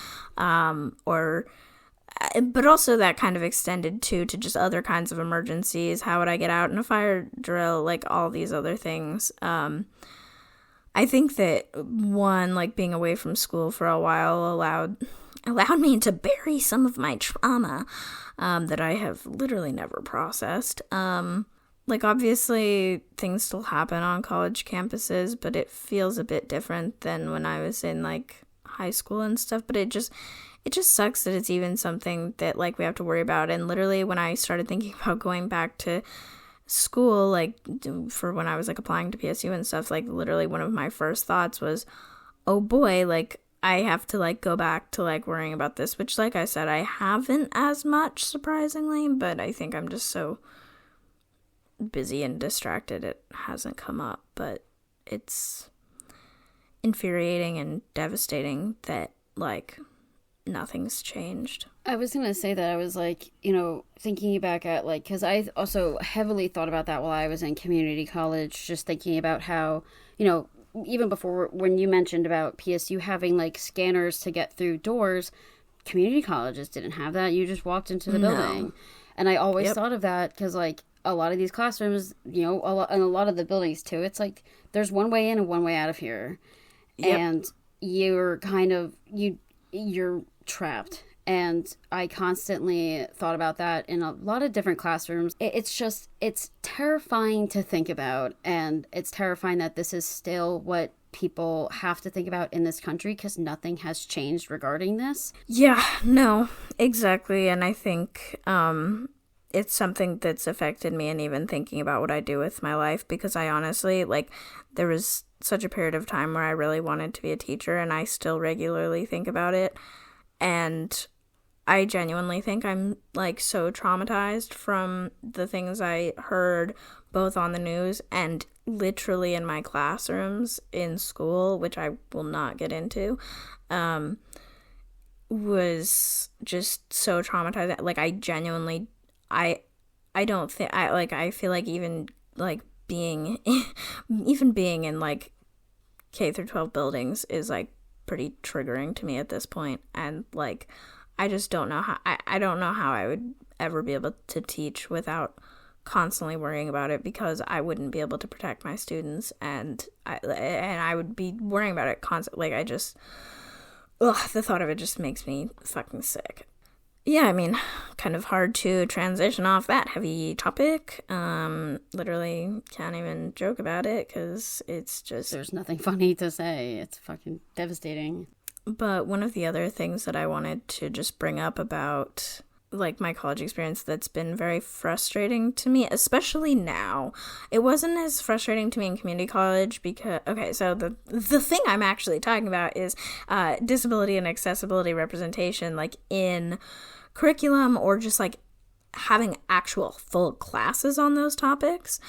But also that kind of extended to just other kinds of emergencies. How would I get out in a fire drill? Like, all these other things. I think that one, like being away from school for a while allowed me to bury some of my trauma that I have literally never processed. Like, obviously, things still happen on college campuses, but it feels a bit different than when I was in, like, high school and stuff. But it just sucks that it's even something that, like, we have to worry about. And literally, when I started thinking about going back to school, like, for when I was, like, applying to PSU and stuff, like, literally one of my first thoughts was, oh, boy, like, I have to, like, go back to, like, worrying about this. Which, like I said, I haven't as much, surprisingly. But I think I'm just so busy and distracted it hasn't come up. But it's infuriating and devastating that, like, nothing's changed. I was gonna say that I was like, you know, thinking back at like, because I also heavily thought about that while I was in community college, just thinking about how, you know, even before when you mentioned about PSU having like scanners to get through doors, community colleges didn't have that. You just walked into the building. And I always thought of that because like a lot of these classrooms, you know, and a lot of the buildings too, it's like there's one way in and one way out of here. And you're kind of, you're trapped. And I constantly thought about that in a lot of different classrooms. It's terrifying to think about. And it's terrifying that this is still what people have to think about in this country because nothing has changed regarding this. Yeah, no, exactly. And I think it's something that's affected me, and even thinking about what I do with my life, because I honestly, like, there was such a period of time where I really wanted to be a teacher, and I still regularly think about it. And I genuinely think I'm, like, so traumatized from the things I heard both on the news and literally in my classrooms in school, which I will not get into, was just so traumatized. Like, I genuinely, I don't think, I feel like even, like, being in, like, K through 12 buildings is, like, pretty triggering to me at this point. And, like, I just don't know how, I don't know how I would ever be able to teach without constantly worrying about it, because I wouldn't be able to protect my students, and I would be worrying about it constantly. Like, the thought of it just makes me fucking sick. Yeah, I mean, kind of hard to transition off that heavy topic. Literally can't even joke about it because it's just... There's nothing funny to say. It's fucking devastating. But one of the other things that I wanted to just bring up about, like, my college experience that's been very frustrating to me, especially now. It wasn't as frustrating to me in community college because, okay, so the thing I'm actually talking about is disability and accessibility representation, like, in curriculum, or just, like, having actual full classes on those topics.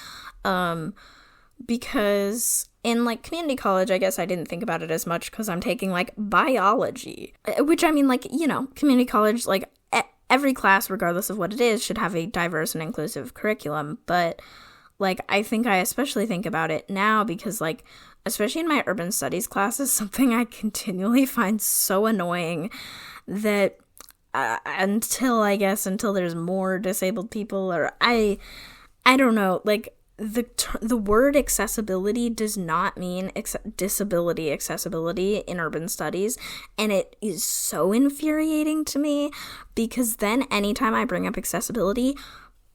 Because in, like, community college, I guess I didn't think about it as much because I'm taking, like, biology, which, I mean, like, you know, community college, like, every class, regardless of what it is, should have a diverse and inclusive curriculum. But, like, I think I especially think about it now because, like, especially in my urban studies classes, something I continually find so annoying that until there's more disabled people, or I don't know, like, the word accessibility does not mean disability accessibility in urban studies, and it is so infuriating to me because then anytime I bring up accessibility,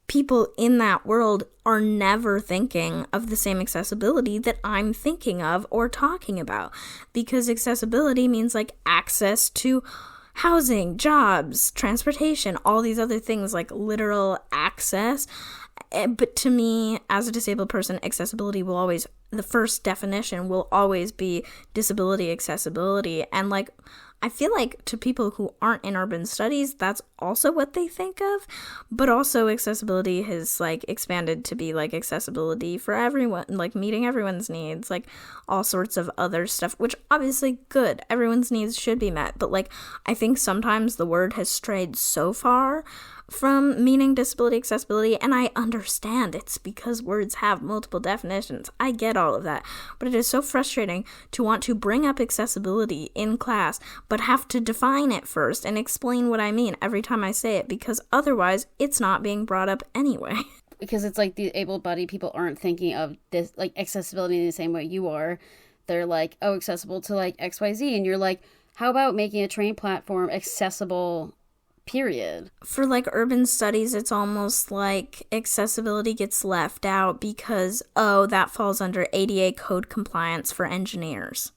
people in that world are never thinking of the same accessibility that I'm thinking of or talking about, because accessibility means, like, access to housing, jobs, transportation, all these other things, like literal access. But to me, as a disabled person, accessibility will always, the first definition will always be disability accessibility. And, like, I feel like to people who aren't in urban studies, that's also what they think of. But also accessibility has, like, expanded to be, like, accessibility for everyone, like meeting everyone's needs, like all sorts of other stuff, which obviously good. Everyone's needs should be met. But, like, I think sometimes the word has strayed so far from meaning disability accessibility, and I understand it's because words have multiple definitions. I get all of that, but it is so frustrating to want to bring up accessibility in class but have to define it first and explain what I mean every time I say it, because otherwise it's not being brought up anyway. Because it's like the able-bodied people aren't thinking of this, like, accessibility in the same way you are. They're like, oh, accessible to, like, XYZ, and you're like, how about making a train platform accessible, period? For, like, urban studies, it's almost like accessibility gets left out because, oh, that falls under ADA code compliance for engineers.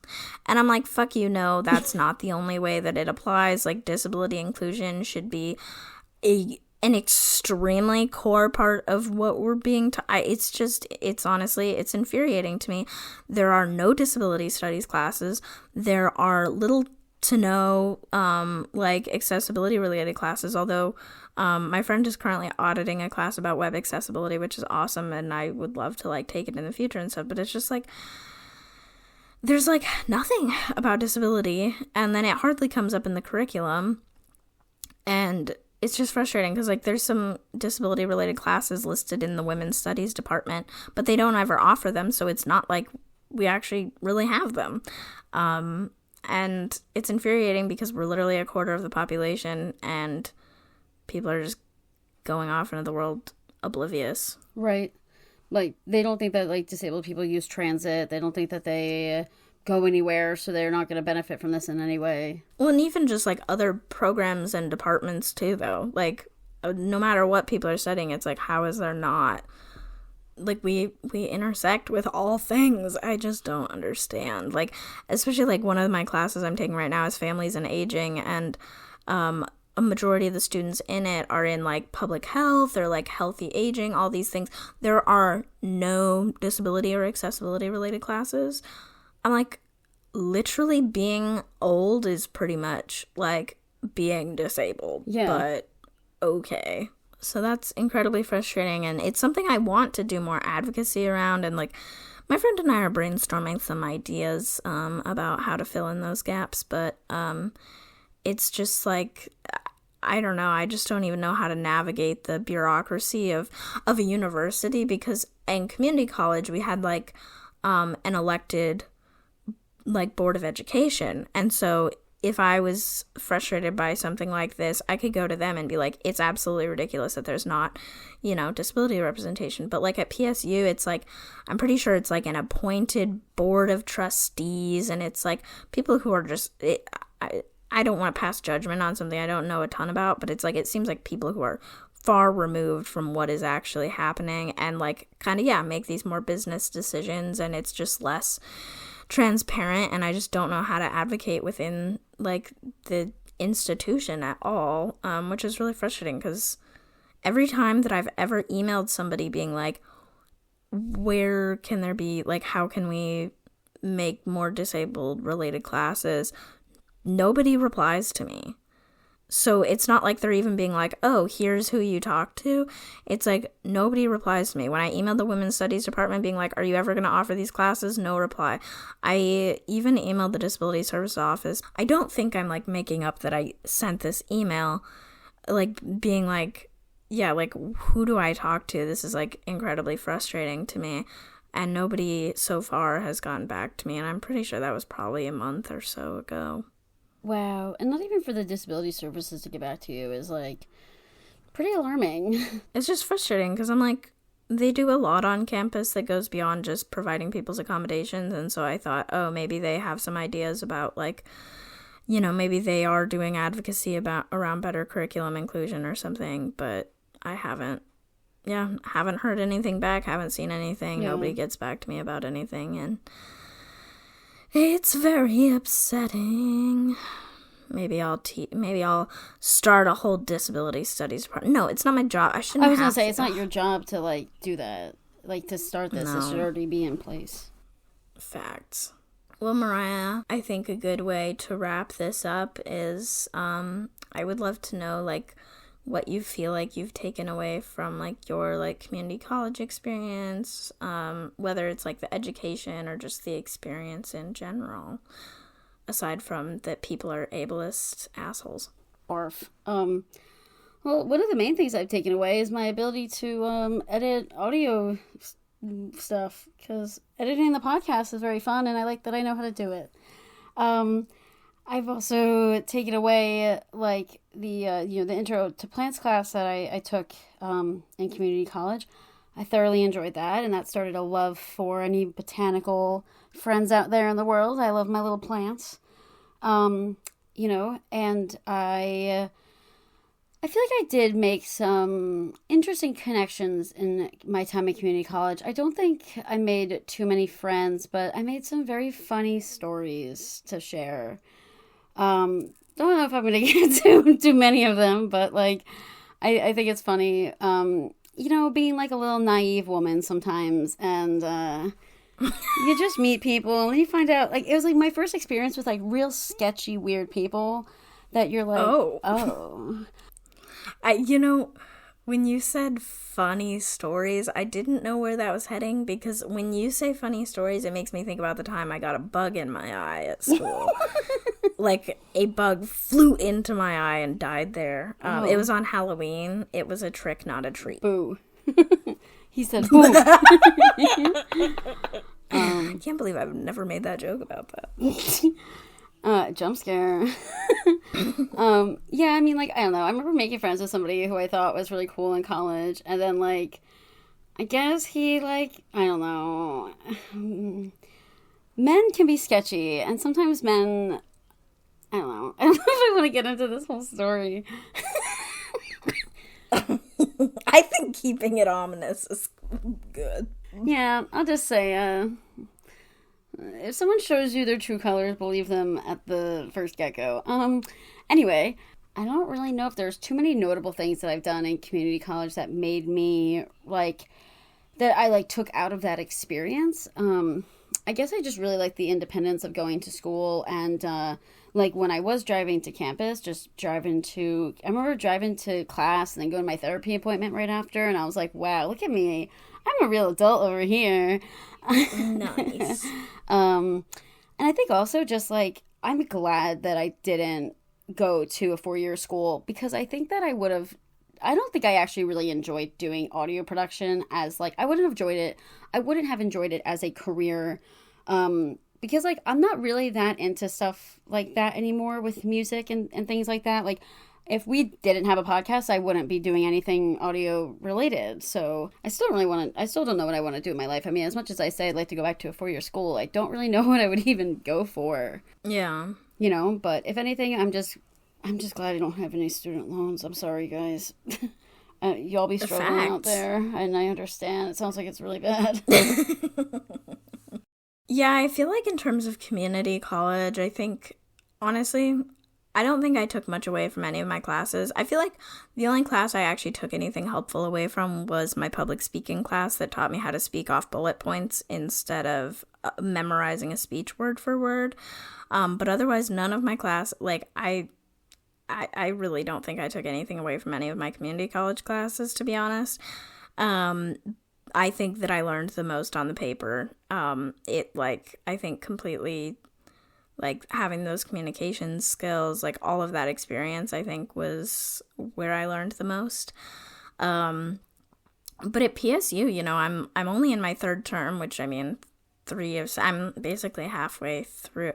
And I'm like, fuck you, no, that's not the only way that it applies. Like, disability inclusion should be an extremely core part of what we're being it's honestly, it's infuriating to me. There are no disability studies classes. There are little to no like accessibility related classes, although my friend is currently auditing a class about web accessibility, which is awesome, and I would love to, like, take it in the future and stuff, but it's just like there's, like, nothing about disability, and then it hardly comes up in the curriculum, and it's just frustrating because, like, there's some disability related classes listed in the women's studies department, but they don't ever offer them, so it's not like we actually really have them. And it's infuriating because we're literally a quarter of the population and people are just going off into the world oblivious. Right. Like, they don't think that, like, disabled people use transit. They don't think that they go anywhere, so they're not going to benefit from this in any way. Well, and even just, like, other programs and departments too, though. Like, no matter what people are studying, it's like, how is there not? Like, we intersect with all things. I just don't understand. Like, especially, like, one of my classes I'm taking right now is families and aging, and a majority of the students in it are in, like, public health or, like, healthy aging, all these things. There are no disability or accessibility related classes. I'm like, literally being old is pretty much like being disabled. Yeah. But okay. So that's incredibly frustrating, and it's something I want to do more advocacy around, and, like, my friend and I are brainstorming some ideas about how to fill in those gaps, but it's just like, I don't know, I just don't even know how to navigate the bureaucracy of a university, because in community college we had, like, an elected, like, board of education, and so if I was frustrated by something like this, I could go to them and be like, it's absolutely ridiculous that there's not, you know, disability representation. But, like, at PSU, it's like, I'm pretty sure it's like an appointed board of trustees, and it's like people who are just, I don't want to pass judgment on something I don't know a ton about, but it's like, it seems like people who are far removed from what is actually happening and, like, kind of, yeah, make these more business decisions, and it's just less transparent, and I just don't know how to advocate within, like, the institution at all, which is really frustrating, because every time that I've ever emailed somebody being like, where can there be, like, how can we make more disabled related classes, nobody replies to me. So it's not like they're even being like, oh, here's who you talk to. It's like, nobody replies to me. When I emailed the women's studies department being like, are you ever going to offer these classes? No reply. I even emailed the disability service office. I don't think I'm, like, making up that I sent this email, like, being like, yeah, like, who do I talk to? This is, like, incredibly frustrating to me. And nobody so far has gotten back to me. And I'm pretty sure that was probably a month or so ago. Wow. And not even for the disability services to get back to you is, like, pretty alarming. It's just frustrating because I'm like, they do a lot on campus that goes beyond just providing people's accommodations. And so I thought, oh, maybe they have some ideas about, like, you know, maybe they are doing advocacy around better curriculum inclusion or something. But I haven't heard anything back, haven't seen anything. Yeah. Nobody gets back to me about anything. And it's very upsetting. Maybe I'll start a whole disability studies part. No, it's not my job. I shouldn't. I was gonna say it's not your job to like do that. Like to start this, it should already be in place. Facts. Well, Mariah, I think a good way to wrap this up is I would love to know like what you feel like you've taken away from like your like community college experience, whether it's like the education or just the experience in general. Aside from that people are ableist assholes. Barf. Well, one of the main things I've taken away is my ability to edit audio stuff, because editing the podcast is very fun, and I like that I know how to do it. I've also taken away, like, the intro to plants class that I took in community college. I thoroughly enjoyed that, and that started a love for any botanical friends out there in the world. I love my little plants. And I feel like I did make some interesting connections in my time at community college. I don't think I made too many friends, but I made some very funny stories to share. Don't know if I'm going to get to too many of them, but, like, I think it's funny, being, like, a little naive woman sometimes, and, you just meet people, and you find out, like, it was, like, my first experience with, like, real sketchy, weird people that you're like, oh. When you said funny stories, I didn't know where that was heading, because when you say funny stories, it makes me think about the time I got a bug in my eye at school. Like, a bug flew into my eye and died there. It was on Halloween. It was a trick, not a treat. Boo. He said, boo. I can't believe I've never made that joke about that. Jump scare. Yeah, I mean, like, I don't know. I remember making friends with somebody who I thought was really cool in college, and then, like, I guess he, like, I don't know. Men can be sketchy, and sometimes men, I don't know. I don't know if I want to get into this whole story. I think keeping it ominous is good. Yeah, I'll just say, if someone shows you their true colors, believe them at the first get-go. Anyway, I don't really know if there's too many notable things that I've done in community college that made me, like, that I, like, took out of that experience. I guess I just really like the independence of going to school, and, like, when I was driving to campus, I remember driving to class and then going to my therapy appointment right after, and I was like, wow, look at me. I'm a real adult over here. Nice. And I think also just, like, I'm glad that I didn't go to a 4-year school, because I think that I don't think I actually really enjoyed doing audio production as, like, I wouldn't have enjoyed it as a career, because, like, I'm not really that into stuff like that anymore with music and things like that. Like, if we didn't have a podcast, I wouldn't be doing anything audio related. So I still don't know what I want to do in my life. I mean, as much as I say I'd like to go back to a 4-year school, I don't really know what I would even go for. Yeah. But if anything, I'm just glad I don't have any student loans. I'm sorry, guys. Y'all be struggling out there, and I understand. It sounds like it's really bad. Yeah, I feel like in terms of community college, I think, honestly, I don't think I took much away from any of my classes. I feel like the only class I actually took anything helpful away from was my public speaking class that taught me how to speak off bullet points instead of memorizing a speech word for word. But otherwise, none of my class, like, I really don't think I took anything away from any of my community college classes, to be honest. I think that I learned the most on the paper. I think completely, like, having those communication skills, like, all of that experience, I think, was where I learned the most. But at PSU, you know, I'm only in my third term, which I mean, I'm basically halfway through.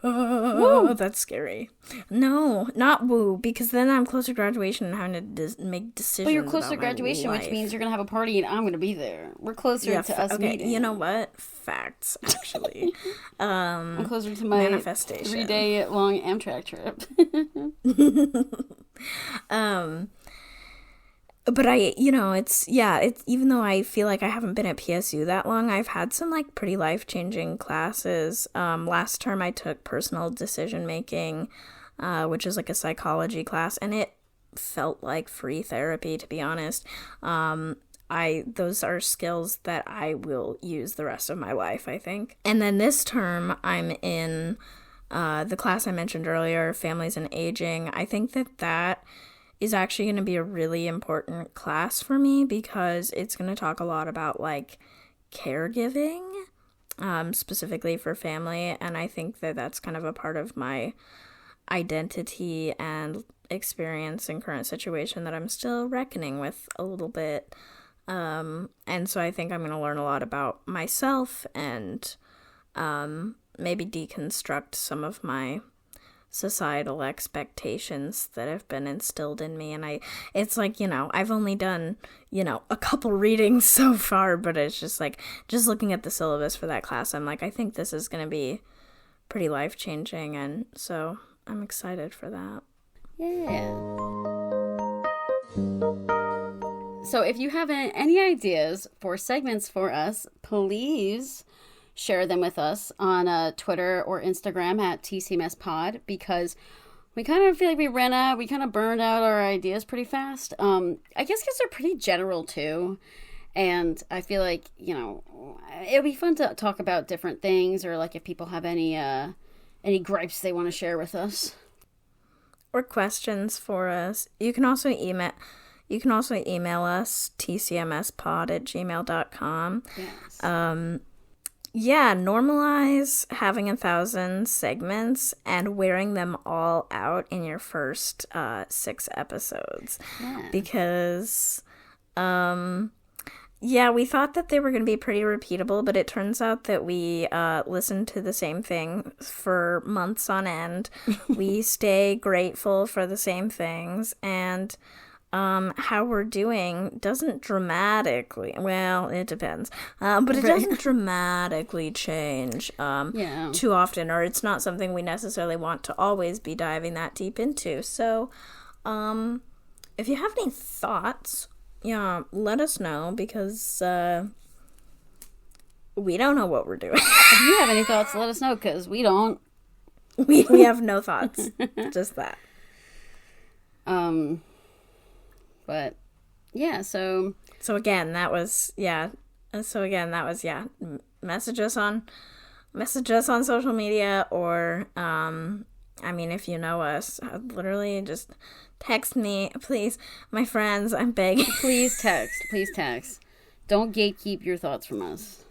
Oh, that's scary. No, not woo, because then I'm close to graduation and having to make decisions. But you're close to about graduation, my which life. means you're going to have a party and I'm going to be there. We're closer to us okay, meeting. you know what? Facts, actually. I'm closer to my manifestation. 3-day long Amtrak trip. But it's even though I feel like I haven't been at PSU that long, I've had some like pretty life-changing classes. Last term I took personal decision making, which is like a psychology class, and it felt like free therapy, to be honest. Those are skills that I will use the rest of my life, I think. And then this term I'm in the class I mentioned earlier, Families and Aging. I think that is actually going to be a really important class for me because it's going to talk a lot about like caregiving, specifically for family. And I think that that's kind of a part of my identity and experience and current situation that I'm still reckoning with a little bit. And so I think I'm going to learn a lot about myself and maybe deconstruct some of my societal expectations that have been instilled in me. And it's like, I've only done, a couple readings so far, but it's just like, just looking at the syllabus for that class, I'm like, I think this is going to be pretty life-changing, and so I'm excited for that. Yeah. So if you have any ideas for segments for us, please share them with us on Twitter or Instagram at TCMSPod, because we kind of feel like we kind of burned out our ideas pretty fast. I guess because they're pretty general too. And I feel like, it'll be fun to talk about different things, or like if people have any gripes they want to share with us. Or questions for us. You can also email us, tcmspod@gmail.com. Yes. Yeah, normalize having 1,000 segments and wearing them all out in your first 6 episodes. Yeah. Because, we thought that they were going to be pretty repeatable, but it turns out that we listen to the same thing for months on end. We stay grateful for the same things, and how we're doing doesn't dramatically, well, it depends, but it doesn't dramatically change too often, or it's not something we necessarily want to always be diving that deep into. So if you have any thoughts, let us know, because we don't know what we're doing. If you have any thoughts, let us know, because we don't. We have no thoughts. Just that. But yeah, so again, that was message us on social media, or if you know us, literally just text me, please. My friends, I'm begging. Please text. Don't gatekeep your thoughts from us.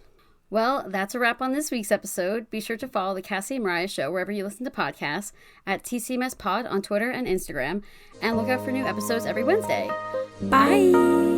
Well, that's a wrap on this week's episode. Be sure to follow the Cassie and Mariah Show wherever you listen to podcasts, at TCMS Pod on Twitter and Instagram, and look out for new episodes every Wednesday. Bye!